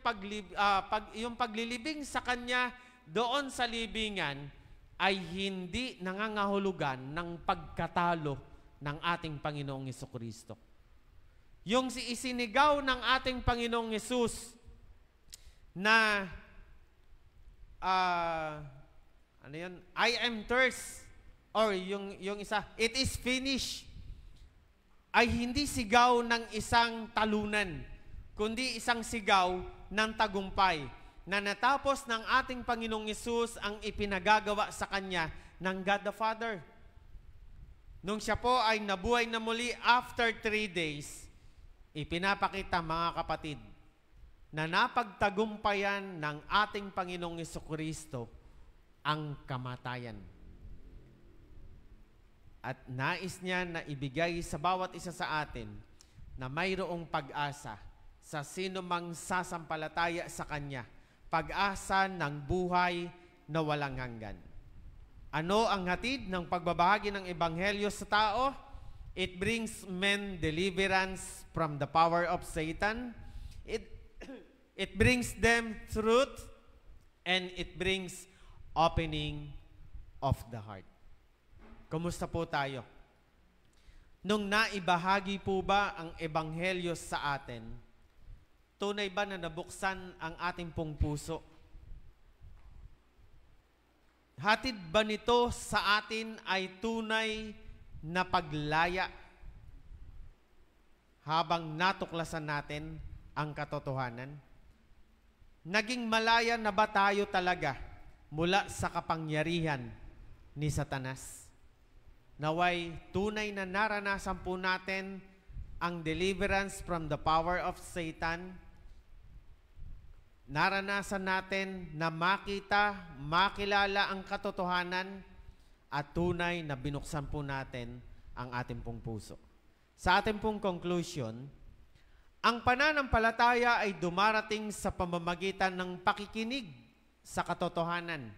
paglilibing sa Kanya doon sa libingan ay hindi nangangahulugan ng pagkatalo ng ating Panginoong Jesucristo. Yung isinigaw ng ating Panginoong Yesus na I am thirst, or yung isa, it is finished, ay hindi sigaw ng isang talunan, kundi isang sigaw ng tagumpay na natapos ng ating Panginoong Yesus ang ipinagagawa sa Kanya ng God the Father. Nung siya po ay nabuhay na muli after 3 days, ipinapakita mga kapatid na napagtagumpayan ng ating Panginoong Jesucristo ang kamatayan. At nais niya na ibigay sa bawat isa sa atin na mayroong pag-asa sa sino mang sasampalataya sa Kanya. Pag-asa ng buhay na walang hanggan. Ano ang hatid ng pagbabahagi ng Ebanghelyo sa tao? It brings men deliverance from the power of Satan. It brings them truth, and it brings opening of the heart. Kumusta po tayo? Nung naibahagi po ba ang Ebanghelyo sa atin, tunay ba na nabuksan ang ating pong puso? Hatid ba nito sa atin ay tunay na paglaya habang natuklasan natin ang katotohanan? Naging malaya na ba tayo talaga mula sa kapangyarihan ni Satanas? Naway tunay na naranasan po natin ang deliverance from the power of Satan. Naranasan natin na makita, makilala ang katotohanan at tunay na binuksan po natin ang ating pong puso. Sa ating pong conclusion, ang pananampalataya ay dumarating sa pamamagitan ng pakikinig sa katotohanan.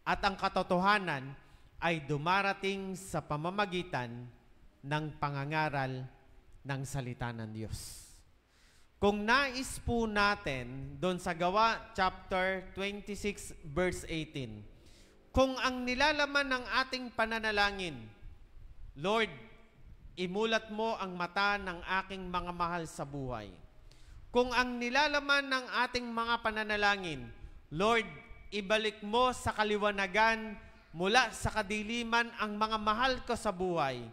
At ang katotohanan ay dumarating sa pamamagitan ng pangangaral ng salita ng Diyos. Kung nais po natin doon sa Gawa chapter 26 verse 18, kung ang nilalaman ng ating pananalangin, Lord, imulat mo ang mata ng aking mga mahal sa buhay. Kung ang nilalaman ng ating mga pananalangin, Lord, ibalik mo sa kaliwanagan mula sa kadiliman ang mga mahal ko sa buhay.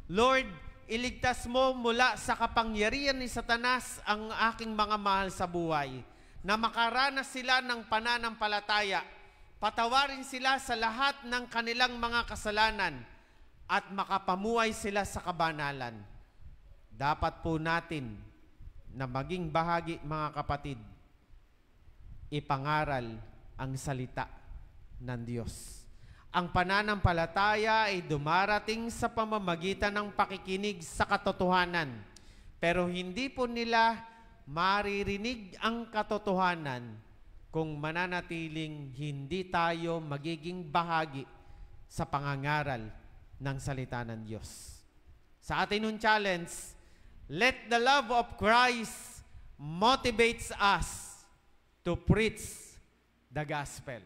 Lord, iligtas mo mula sa kapangyarihan ni Satanas ang aking mga mahal sa buhay, na makaranas sila ng pananampalataya, patawarin sila sa lahat ng kanilang mga kasalanan, at makapamuhay sila sa kabanalan. Dapat po natin na maging bahagi, mga kapatid, ipangaral ang salita ng Diyos. Ang pananampalataya ay dumarating sa pamamagitan ng pakikinig sa katotohanan. Pero hindi po nila maririnig ang katotohanan kung mananatiling hindi tayo magiging bahagi sa pangangaral ng salita ng Diyos. Sa atin yung challenge, let the love of Christ motivates us to preach the gospel.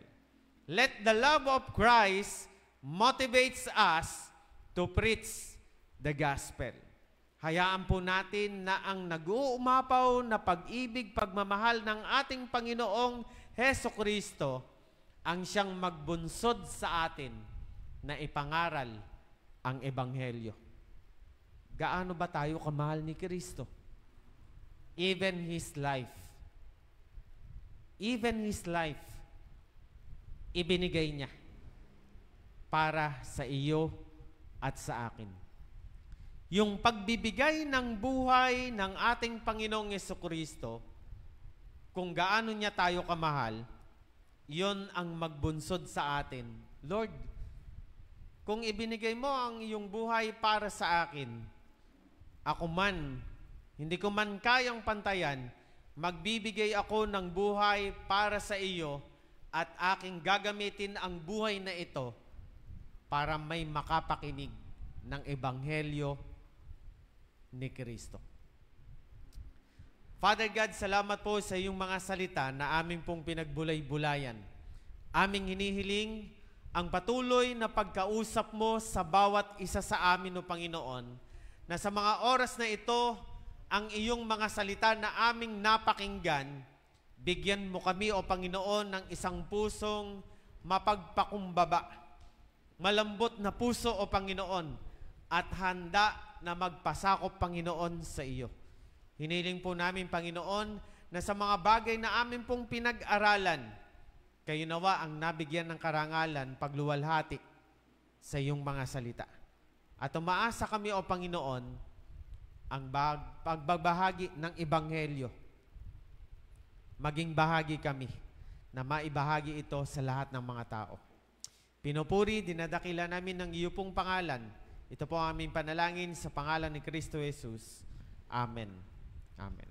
Let the love of Christ motivates us to preach the gospel. Hayaan po natin na ang nag-uumapaw na pag-ibig, pagmamahal ng ating Panginoong Hesukristo ang siyang magbunsod sa atin na ipangaral ang Ebanghelyo. Gaano ba tayo kamahal ni Kristo? Even His life, ibinigay niya para sa iyo at sa akin. Yung pagbibigay ng buhay ng ating Panginoong Jesucristo, kung gaano niya tayo kamahal, yon ang magbunsod sa atin. Lord, kung ibinigay mo ang iyong buhay para sa akin, ako man, hindi ko man kayang pantayan, magbibigay ako ng buhay para sa iyo at aking gagamitin ang buhay na ito para may makapakinig ng Ebanghelyo ni Kristo. Father God, salamat po sa iyong mga salita na aming pong pinagbulay-bulayan. Aming hinihiling ang patuloy na pagkausap mo sa bawat isa sa amin, O Panginoon, na sa mga oras na ito, ang iyong mga salita na aming napakinggan, bigyan mo kami, O Panginoon, ng isang pusong mapagpakumbaba, malambot na puso, O Panginoon, at handa na magpasakop, Panginoon, sa iyo. Hiniling po namin, Panginoon, na sa mga bagay na amin pong pinag-aralan, kayo nawa ang nabigyan ng karangalan pagluwalhati sa iyong mga salita. At umaasa kami, O Panginoon, ang pagbabahagi ng Ebanghelyo. Maging bahagi kami na maibahagi ito sa lahat ng mga tao. Pinupuri, dinadakila namin ng iyo pong pangalan. Ito po ang aming panalangin sa pangalan ni Kristo Jesus. Amen. Amen.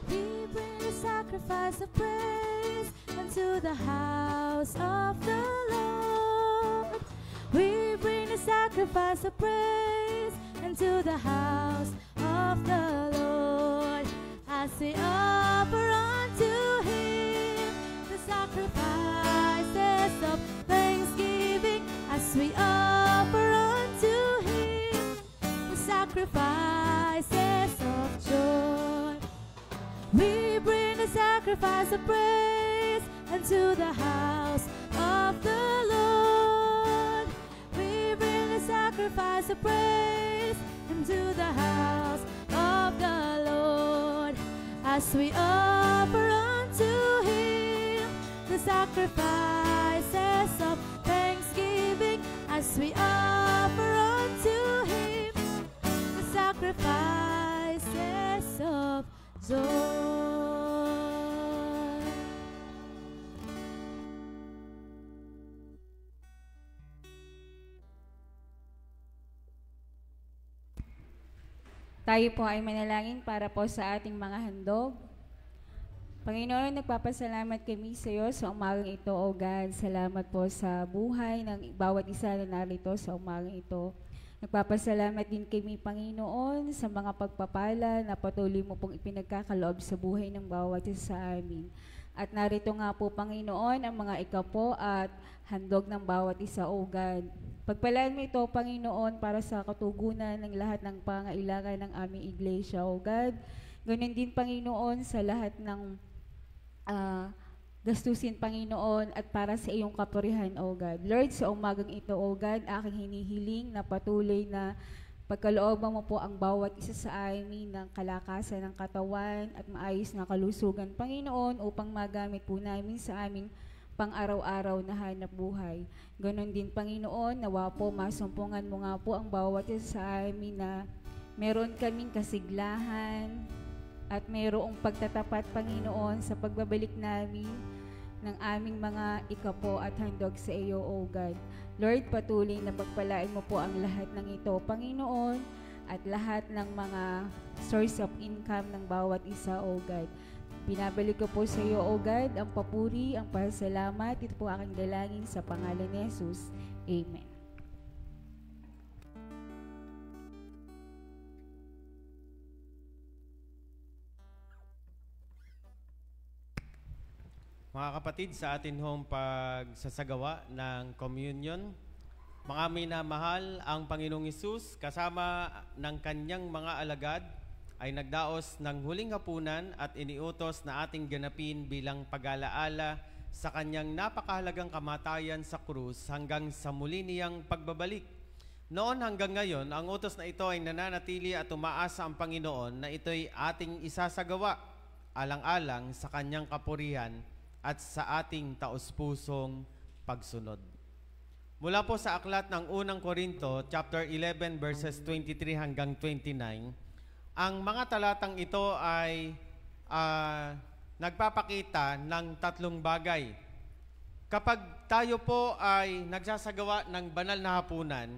We bring a sacrifice of praise unto the house of the Lord. We bring a sacrifice of praise unto the house of the Lord. As we offer unto Him the sacrifices of thanksgiving, as we offer unto Him the sacrifices of joy. We bring a sacrifice of praise unto the house of the Lord. We bring a sacrifice of praise unto the house of the Lord. As we offer unto Him the sacrifices of thanksgiving, as we offer unto Him the sacrifices of joy. Tayo po ay manalangin para po sa ating mga handog. Panginoon, nagpapasalamat kami sa iyo sa umagang ito, O God. Salamat po sa buhay ng bawat isa na narito sa umagang ito. Nagpapasalamat din kami, Panginoon, sa mga pagpapala na patuloy mo pong ipinagkakaloob sa buhay ng bawat isa sa amin. At narito nga po, Panginoon, ang mga ikapo at handog ng bawat isa, O God. Pagpalaan mo ito, Panginoon, para sa katugunan ng lahat ng pangailangan ng aming iglesia, O God. Ganun din, Panginoon, sa lahat ng gastusin, Panginoon, at para sa iyong kapurihan, O God. Lord, sa umagang ito, O God, aking hinihiling na patuloy na pagkalooban mo po ang bawat isa sa amin ng kalakasan ng katawan at maayos na kalusugan, Panginoon, upang magamit po namin sa aming pang-araw-araw na hanap buhay. Ganon din, Panginoon, nawa po masumpungan mo nga po ang bawat isa sa amin na meron kaming kasiglahan at mayroong pagtatapat, Panginoon, sa pagbabalik namin ng aming mga ikapo at handog sa iyo, O God. Lord, patuloy na pagpalain mo po ang lahat ng ito, Panginoon, at lahat ng mga source of income ng bawat isa, O God. Binabalik ko po sa iyo, O God, ang papuri, ang pasalamat. Ito po aking dalangin sa pangalan ni Jesus. Amen. Mga kapatid, sa atin hong pagsasagawa ng communion, mga minamahal, ang Panginoong Hesus kasama ng kanyang mga alagad ay nagdaos ng huling hapunan at iniutos na ating ganapin bilang pag-alaala sa kanyang napakahalagang kamatayan sa krus hanggang sa muli niyang pagbabalik. Noon hanggang ngayon, ang utos na ito ay nananatili at umaasa ang Panginoon na ito'y ating isasagawa alang-alang sa kanyang kapurihan at sa ating taos-pusong pagsunod. Mula po sa aklat ng unang Korinto, chapter 11, verses 23 hanggang 29, ang mga talatang ito ay nagpapakita ng tatlong bagay. Kapag tayo po ay nagsasagawa ng banal na hapunan,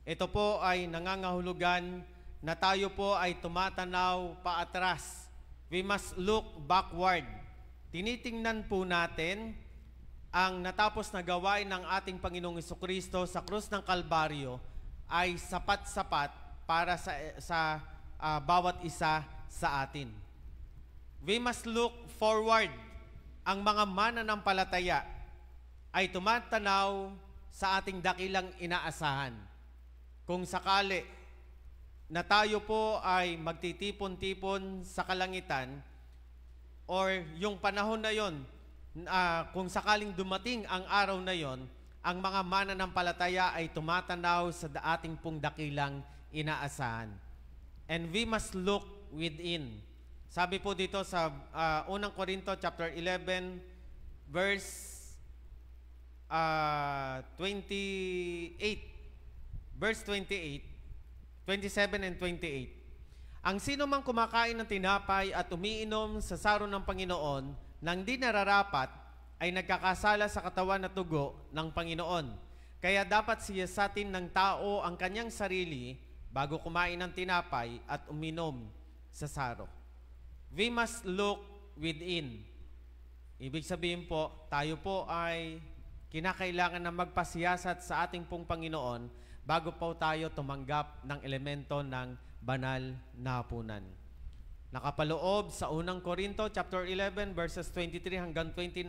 ito po ay nangangahulugan na tayo po ay tumatanaw paatras. We must look backward. Tinitingnan po natin ang natapos na gawain ng ating Panginoong Jesucristo sa krus ng Kalbaryo ay sapat-sapat para sa bawat isa sa atin. We must look forward. Ang mga mananampalataya ay tumatanaw sa ating dakilang inaasahan. Kung sakali na tayo po ay magtitipon-tipon sa kalangitan or yung panahon na yon, kung sakaling dumating ang araw na yon, ang mga mananampalataya ay tumatanaw sa ating pong dakilang inaasahan. And we must look within. Sabi po dito sa unang Korinto chapter 11 verse 28. Verse 28, 27 and 28. Ang sino mang kumakain ng tinapay at umiinom sa saro ng Panginoon nang di nararapat ay nagkakasala sa katawan at dugo ng Panginoon. Kaya dapat siyasatin ng tao ang kanyang sarili bago kumain ng tinapay at uminom sa saro. We must look within. Ibig sabihin po, tayo po ay kinakailangan na magpasiyasat sa ating pong Panginoon bago po tayo tumanggap ng elemento ng banal na hapunan. Nakapaloob sa unang Korinto chapter 11 verses 23 hanggang 29,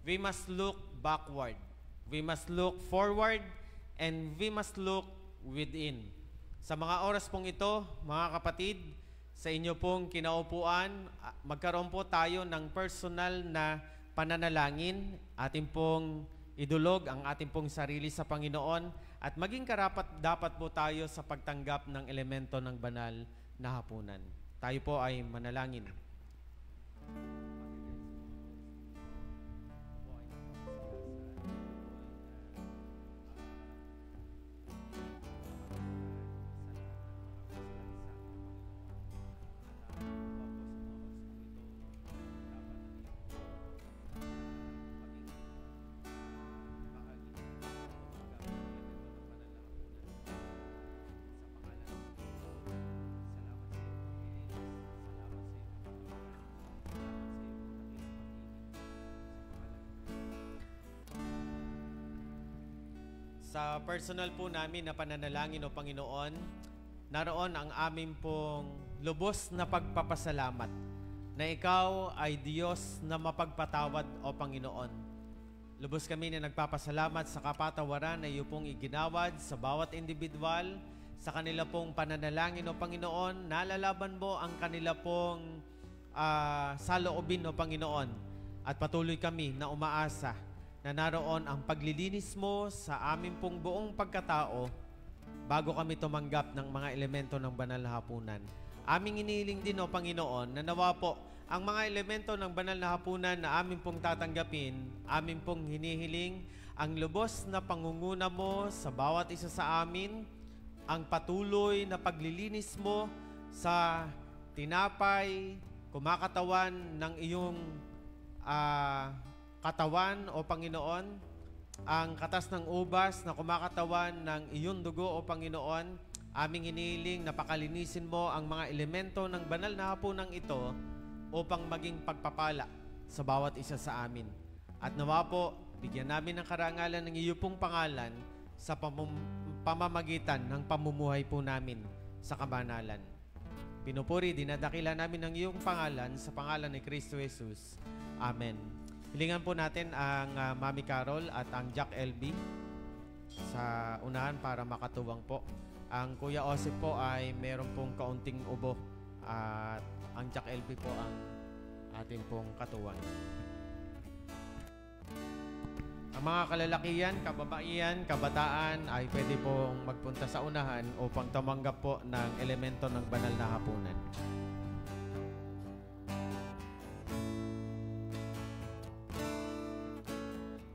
we must look backward. We must look forward and we must look within. Sa mga oras pong ito, mga kapatid, sa inyo pong kinaupuan, magkaroon po tayo ng personal na pananalangin, ating pong idulog ang ating pong sarili sa Panginoon at maging karapat-dapat po tayo sa pagtanggap ng elemento ng banal na hapunan. Tayo po ay manalangin. Sa personal po namin na pananalangin o Panginoon, naroon ang aming pong lubos na pagpapasalamat na Ikaw ay Diyos na mapagpatawad o Panginoon. Lubos kami na nagpapasalamat sa kapatawaran na iyo pong iginawad sa bawat individual, sa kanila pong pananalangin o Panginoon, nalalaban mo ang kanila pong saloobin o Panginoon. At patuloy kami na umaasa na naroon ang paglilinis mo sa aming pong buong pagkatao bago kami tumanggap ng mga elemento ng banal na hapunan. Aming inihiling din o Panginoon na nawa po ang mga elemento ng banal na hapunan na aming pong tatanggapin, aming pong hinihiling ang lubos na pangunguna mo sa bawat isa sa amin, ang patuloy na paglilinis mo sa tinapay, kumakatawan ng iyong katawan o Panginoon, ang katas ng ubas na kumakatawan ng iyong dugo o Panginoon, aming hinihiling na pakalinisin mo ang mga elemento ng banal na hapunang ito upang maging pagpapala sa bawat isa sa amin. At nawa po, bigyan namin ng karangalan ng iyo pong pangalan sa pamamagitan ng pamumuhay po namin sa kabanalan. Pinupuri, dinadakila namin ang iyong pangalan sa pangalan ni Kristo Jesus. Amen. Hilingan po natin ang Mami Carol at ang Jack LB sa unahan para makatuwang po. Ang Kuya Osip po ay meron pong kaunting ubo at ang Jack LB po ang ating pong katuwang. Ang Ang mga kalalakihan, kababaihan, kabataan ay pwede pong magpunta sa unahan upang tumanggap po ng elemento ng banal na hapunan.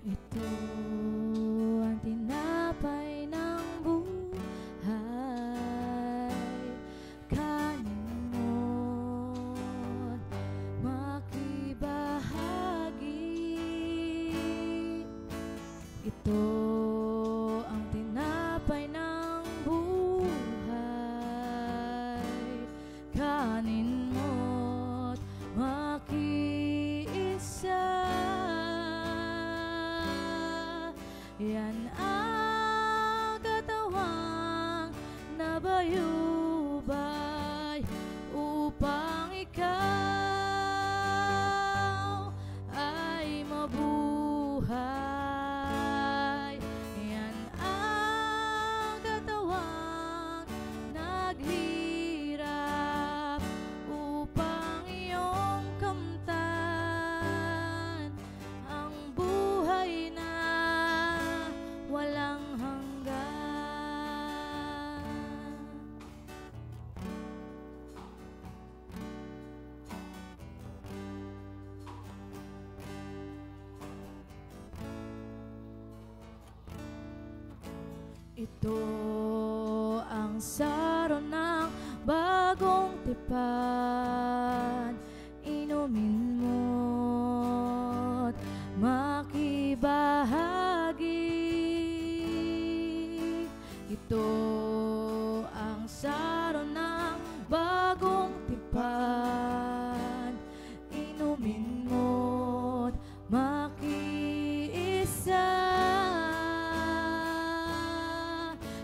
Ito ang tinapay ng buhay, kanin mo't makibahagi. Ito ang tinapay ng buhay, kanin mo't makiisa. Yan ang katawang nabayubay upang ikaw ay mabuhay. Yan ang katawang naghirap upang iyong kamtan ang buhay na walang hanggan. Ito ang saro ng bagong tipan, inumin mo't makibahagi. Ito ang saro ng bagong tipan, inumin mo't makiisa.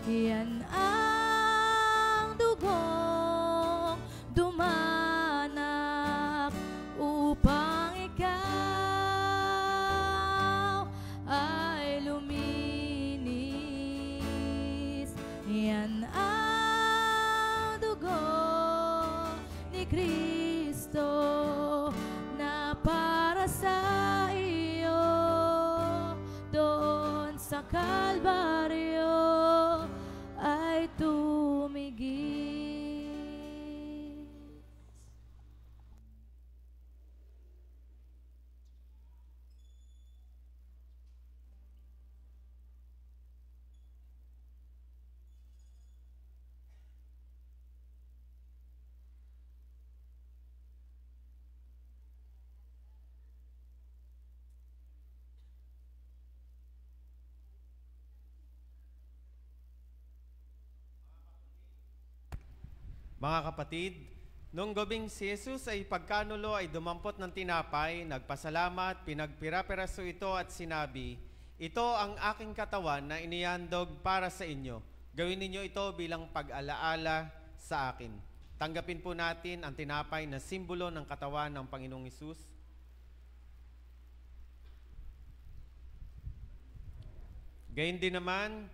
Yan ang dugong dumanak upang ikaw ay luminis. Yan ang dugo ni Kristo na para sa iyo doon sa Kalbaryo ay tumigis. Mga kapatid, noong gabing si Jesus ay pagkanulo ay dumampot ng tinapay, nagpasalamat, pinagpira-piraso ito at sinabi, "Ito ang aking katawan na inihandog para sa inyo. Gawin ninyo ito bilang pag-alaala sa akin." Tanggapin po natin ang tinapay na simbolo ng katawan ng Panginoong Hesus. Gayun din naman,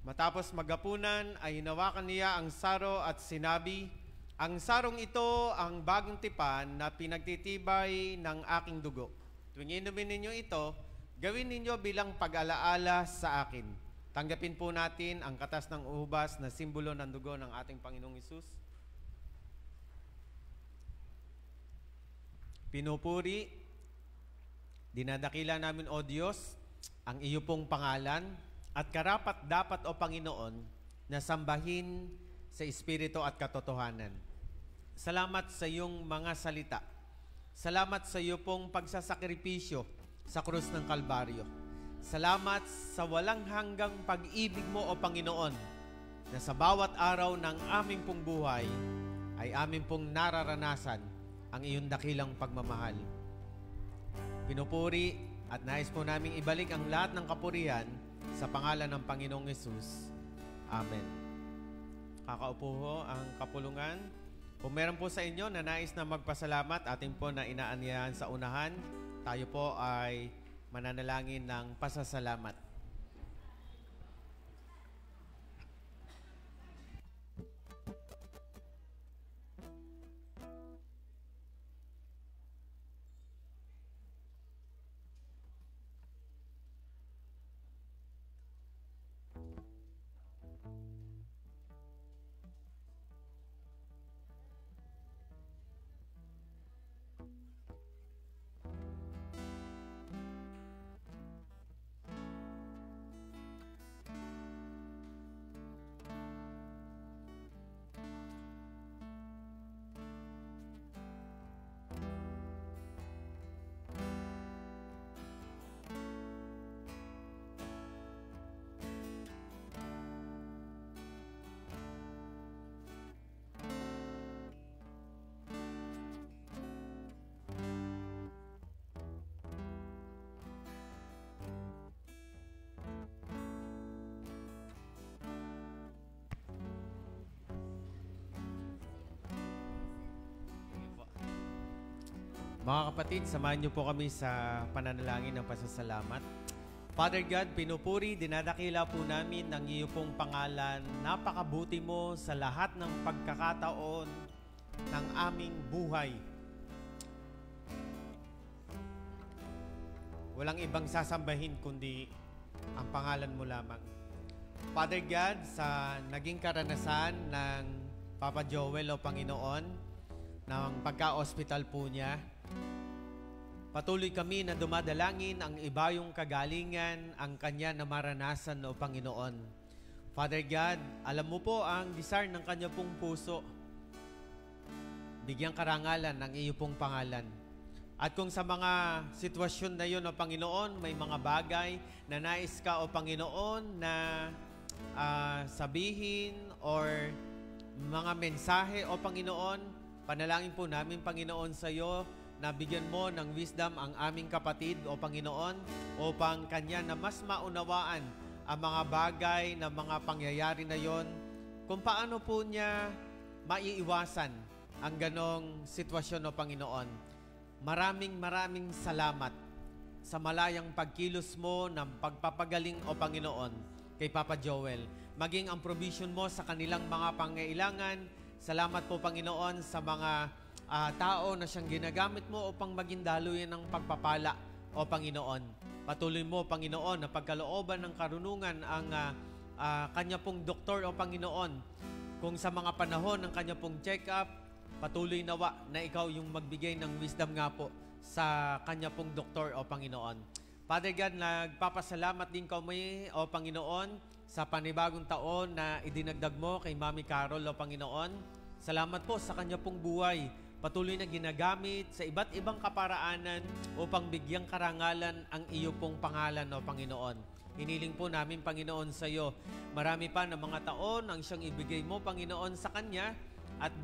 matapos maghapunan ay hinawakan niya ang saro at sinabi, "Ang sarong ito ang bagong tipan na pinagtitibay ng aking dugo. Tuwing inumin ninyo ito, gawin ninyo bilang pag-alaala sa akin." Tanggapin po natin ang katas ng uhubas na simbolo ng dugo ng ating Panginoong Hesus. Pinupuri, dinadakila namin, O Diyos, ang iyo pong pangalan at karapat dapat, O Panginoon, na sambahin sa Espiritu at katotohanan. Salamat sa iyong mga salita. Salamat sa iyo pong pagsasakripisyo sa krus ng Kalbaryo. Salamat sa walang hanggang pag-ibig mo, O Panginoon, na sa bawat araw ng aming pong buhay ay aming pong nararanasan ang iyong dakilang pagmamahal. Pinupuri at nais po naming ibalik ang lahat ng kapurihan sa pangalan ng Panginoong Hesus. Amen. Kakaupo ho ang kapulungan. Kung meron po sa inyo na nais na magpasalamat, ating po na inaanyahan sa unahan, tayo po ay mananalangin ng pasasalamat. Mga kapatid, samahan niyo po kami sa pananalangin ng pasasalamat. Father God, pinupuri, dinadakila po namin ang iyo pong pangalan. Napakabuti mo sa lahat ng pagkakataon ng aming buhay. Walang ibang sasambahin kundi ang pangalan mo lamang. Father God, sa naging karanasan ng Papa Joel o Panginoon, ng pagka-hospital po niya, patuloy kami na dumadalangin ang ibayong kagalingan, ang kanya na maranasan o Panginoon. Father God, alam mo po ang desire ng kanya pong puso. Bigyang karangalan ang iyo pong pangalan. At kung sa mga sitwasyon na yun o Panginoon, may mga bagay na nais ka o Panginoon na sabihin or mga mensahe o Panginoon, panalangin po namin Panginoon sa iyo na bigyan mo ng wisdom ang aming kapatid o Panginoon upang kanya na mas maunawaan ang mga bagay na mga pangyayari na yon, kung paano po niya maiiwasan ang ganong sitwasyon o Panginoon. Maraming salamat sa malayang pagkilos mo ng pagpapagaling o Panginoon kay Papa Joel. Maging ang provision mo sa kanilang mga pangailangan. Salamat po Panginoon sa mga tao na siyang ginagamit mo upang maging daluyan ng pagpapala o Panginoon. Patuloy mo Panginoon na pagkalooban ng karunungan ang kanya pong doktor o Panginoon. Kung sa mga panahon ng kanya pong check-up, patuloy nawa na ikaw yung magbigay ng wisdom nga po sa kanya pong doktor o Panginoon. Father God, nagpapasalamat din kami o Panginoon sa panibagong taon na idinagdag mo kay Mami Carol o Panginoon. Salamat po sa kanya pong buhay. Patuloy na ginagamit sa iba't ibang kaparaanan upang bigyang karangalan ang iyo pong pangalan o Panginoon. Hiniling po namin Panginoon sa iyo. Marami pa na mga taon ang siyang ibigay mo Panginoon sa kanya. At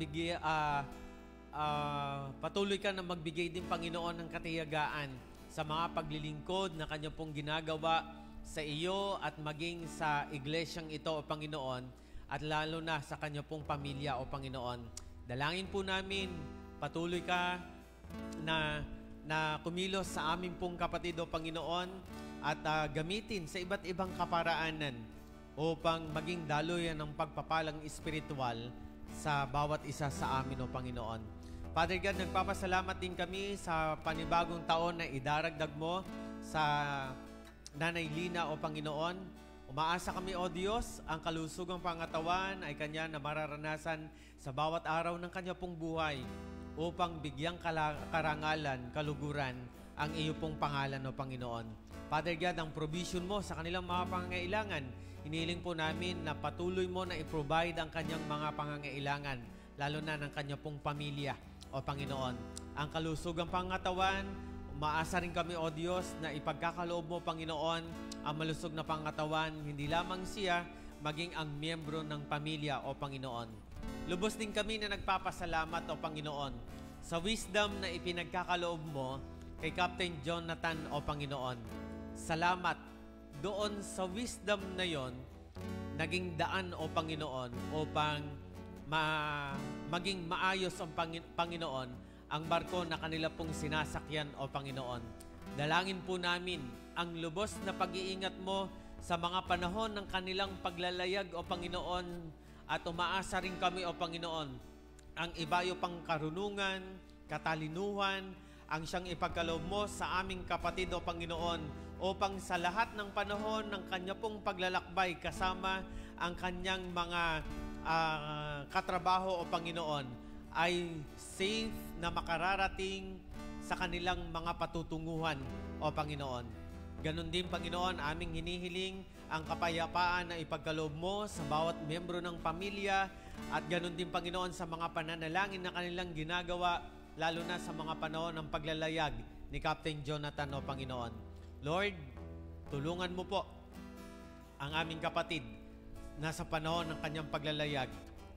patuloy ka na magbigay din Panginoon ng katiyagaan sa mga paglilingkod na kanya pong ginagawa sa iyo at maging sa iglesyang ito o Panginoon at lalo na sa kanya pong pamilya o Panginoon. Dalangin po namin, patuloy ka na kumilos sa aming pong kapatid o Panginoon at gamitin sa iba't ibang kaparaanan upang maging daluyan ng pagpapalang espiritual sa bawat isa sa amin o Panginoon. Father God, nagpapasalamat din kami sa panibagong taon na idaragdag mo sa Nanay Lina o Panginoon. Umaasa kami o Diyos, ang kalusugang pangatawan ay kanya na mararanasan sa bawat araw ng kanya pong buhay upang bigyang karangalan, kaluguran ang iyo pong pangalan o Panginoon. Father God, ang provision mo sa kanilang mga pangangailangan, hiniling po namin na patuloy mo na i-provide ang kanyang mga pangangailangan, lalo na ng kanya pong pamilya o Panginoon. Ang kalusugang pangatawan, umaasa rin kami o Diyos na ipagkakaloob mo Panginoon ang malusog na pangatawan, hindi lamang siya, maging ang miyembro ng pamilya o Panginoon. Lubos din kami na nagpapasalamat o Panginoon sa wisdom na ipinagkakaloob mo kay Captain Jonathan o Panginoon. Salamat doon sa wisdom na yon, naging daan o Panginoon upang maging maayos ang Panginoon ang barko na kanila pong sinasakyan o Panginoon. Dalangin po namin ang lubos na pag-iingat mo sa mga panahon ng kanilang paglalayag o Panginoon at umaasa rin kami o Panginoon ang ibayo pang karunungan, katalinuhan, ang siyang ipagkaloob mo sa aming kapatid o Panginoon upang sa lahat ng panahon ng kanya pong paglalakbay kasama ang kanyang mga katrabaho o Panginoon ay safe na makararating sa kanilang mga patutunguhan o Panginoon. Ganon din Panginoon, aming hinihiling ang kapayapaan na ipagkaloob mo sa bawat miyembro ng pamilya at ganon din Panginoon sa mga pananalangin na kanilang ginagawa lalo na sa mga panahon ng paglalayag ni Captain Jonathan o Panginoon. Lord, tulungan mo po ang aming kapatid na sa panahon ng kanyang paglalayag,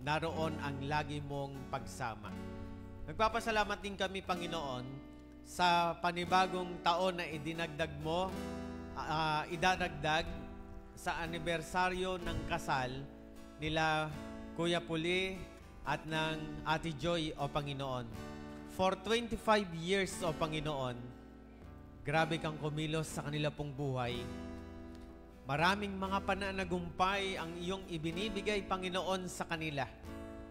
naroon ang lagi mong pagsama. Nagpapasalamat din kami, Panginoon, sa panibagong taon na idinagdag mo, idadagdag sa anibersaryo ng kasal nila Kuya Puli at ng Ate Joy o Panginoon. For 25 years, O Panginoon, grabe kang kumilos sa kanila pong buhay. Maraming mga pananagumpay ang iyong ibinibigay, Panginoon, sa kanila.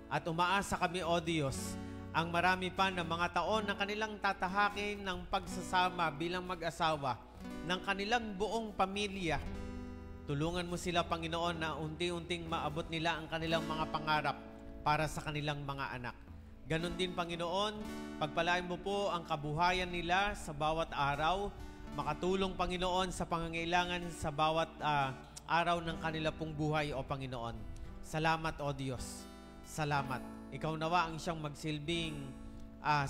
At umaasa kami, O Diyos, ang marami pa na mga taon na kanilang tatahakin ng pagsasama bilang mag-asawa ng kanilang buong pamilya. Tulungan mo sila, Panginoon, na unti-unting maabot nila ang kanilang mga pangarap para sa kanilang mga anak. Ganon din, Panginoon, pagpalain mo po ang kabuhayan nila sa bawat araw. Makatulong, Panginoon, sa pangangailangan sa bawat araw ng kanila pong buhay, O Panginoon. Salamat, O Diyos. Salamat. Ikaw nawa ang siyang magsilbing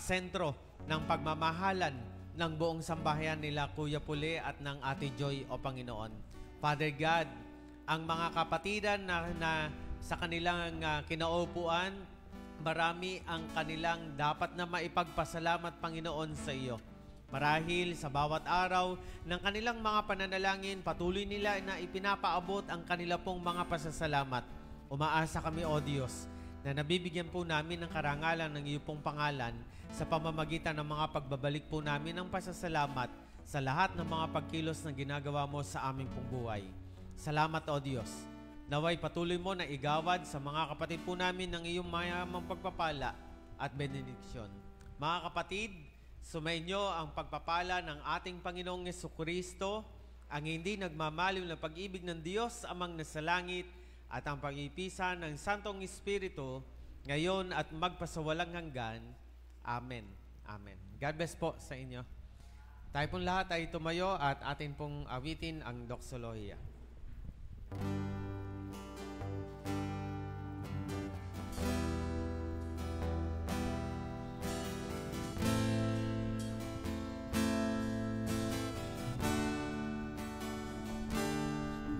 sentro ng pagmamahalan ng buong sambahayan nila, Kuya Puli at ng Ate Joy, O Panginoon. Father God, ang mga kapatiran na sa kanilang kinaupuan, marami ang kanilang dapat na maipagpasalamat, Panginoon, sa iyo. Marahil sa bawat araw ng kanilang mga pananalangin, patuloy nila na ipinapaabot ang kanila pong mga pasasalamat. Umaasa kami, O Diyos, na nabibigyan po namin ng karangalan ng iyong pong pangalan sa pamamagitan ng mga pagbabalik po namin ng pasasalamat sa lahat ng mga pagkilos na ginagawa mo sa aming pong buhay. Salamat, O Diyos. Naway patuloy mo na igawad sa mga kapatid po namin ng iyong mayamang pagpapala at benediksyon. Mga kapatid, sumainyo ang pagpapala ng ating Panginoong Jesucristo, ang hindi nagmamaliw na pag-ibig ng Diyos amang nasa langit, at ang pag-ipisan ng Santong Espiritu, ngayon at magpasawalang hanggan. Amen. Amen. God bless po sa inyo. Tayo pong lahat ay tumayo at atin pong awitin ang Doxologia.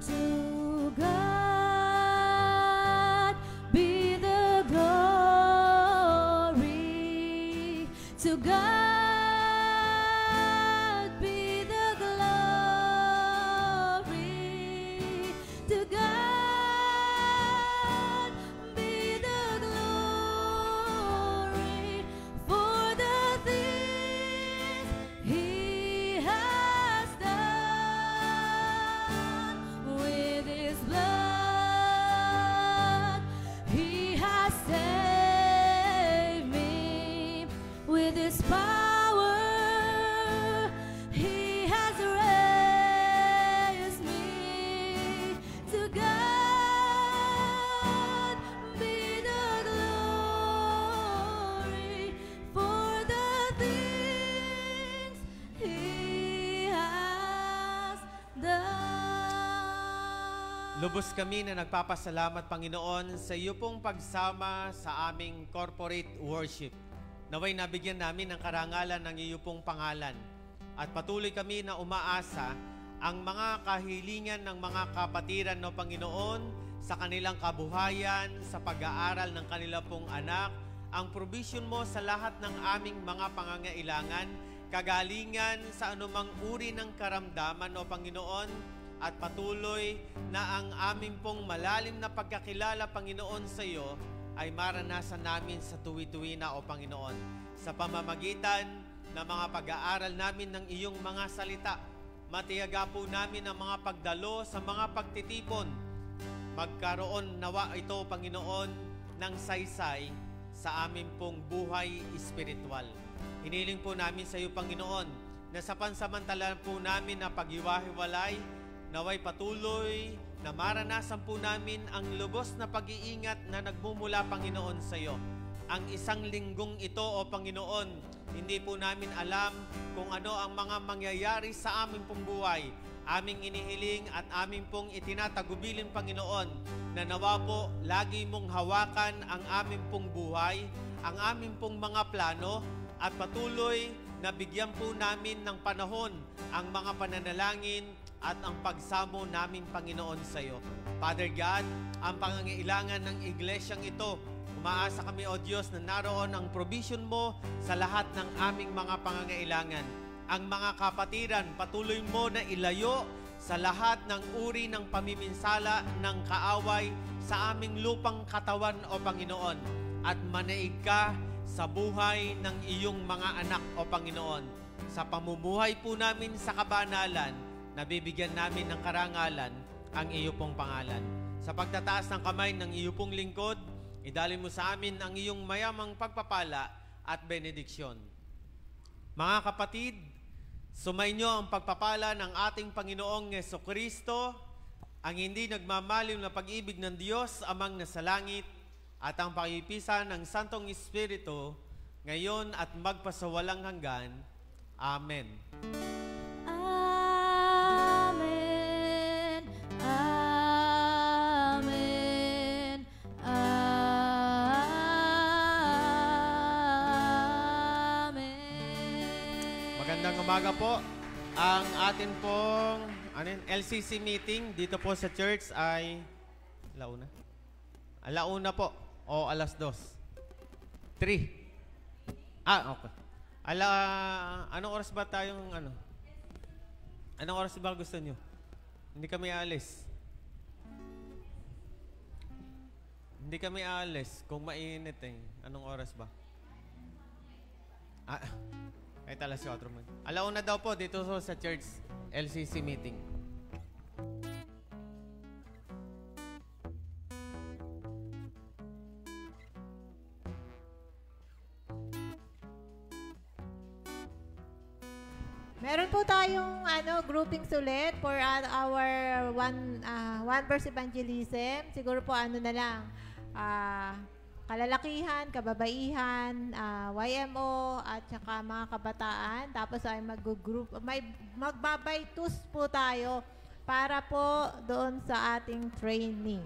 To God be the glory. To God be the glory for the things He has done. With His blood He has saved me. With His power, He has raised me. To God be the glory for the things He has done. Lubos kami na nagpapasalamat, Panginoon, sa iyo pong pagsama sa aming corporate worship. Naway nabigyan namin ng karangalan ng iyo pong pangalan. At patuloy kami na umaasa ang mga kahilingan ng mga kapatiran, no Panginoon, sa kanilang kabuhayan, sa pag-aaral ng kanila pong anak, ang provision mo sa lahat ng aming mga pangangailangan, kagalingan sa anumang uri ng karamdaman, o Panginoon, at patuloy na ang aming pong malalim na pagkakilala, Panginoon, sa iyo, ay maranasan namin sa tuwi-tuwi na, O Panginoon, sa pamamagitan ng mga pag-aaral namin ng iyong mga salita. Matiyaga po namin ang mga pagdalo sa mga pagtitipon. Magkaroon nawa ito, Panginoon, ng saysay sa aming pong buhay espiritual. Hiniling po namin sa iyo, Panginoon, na sa pansamantala po namin na paghiwa-hiwalay, naway patuloy na maranasan po namin ang lubos na pag-iingat na nagmumula, Panginoon, sa iyo. Ang isang linggong ito, O Panginoon, hindi po namin alam kung ano ang mga mangyayari sa aming pong buhay. Aming inihiling at aming pong itinatagubilin, Panginoon, na nawa po lagi mong hawakan ang aming pong buhay, ang aming pong mga plano, at patuloy na bigyan po namin ng panahon ang mga pananalangin at ang pagsamo namin, Panginoon, sa iyo. Father God, ang pangangailangan ng iglesyang ito, umaasa kami, O Diyos, na naroon ang provision mo sa lahat ng aming mga pangangailangan. Ang mga kapatiran, patuloy mo na ilayo sa lahat ng uri ng pamiminsala ng kaaway sa aming lupang katawan, O Panginoon. At manaig ka sa buhay ng iyong mga anak, O Panginoon. Sa pamumuhay po namin sa kabanalan, nabibigyan namin ng karangalan ang iyo pong pangalan. Sa pagtataas ng kamay ng iyo pong lingkod, idalin mo sa amin ang iyong mayamang pagpapala at benediksyon. Mga kapatid, sumainyo ang pagpapala ng ating Panginoong Jesucristo, ang hindi nagmamaliw na pag-ibig ng Diyos Amang nasa langit, at ang pakikipisan ng Santong Espiritu, ngayon at magpasawalang hanggan. Amen. Amen. Amen. Amen. Magandang umaga po. Ang atin pong LCC meeting dito po sa church ay alauna. Alauna po o alas 2. 3. Okay. Anong oras ba tayong Anong oras ba gusto nyo? Hindi kami alis. Hindi kami alis kung mainit eh. Anong oras ba? Ay talas 4 man. Alauna daw po dito sa church LCC meeting. Meron po tayong groupings ulit for our one verse evangelism. Siguro po na lang. Kalalakihan, kababaihan, YMO, at saka mga kabataan. Tapos ay magbabay-tus po tayo para po doon sa ating training.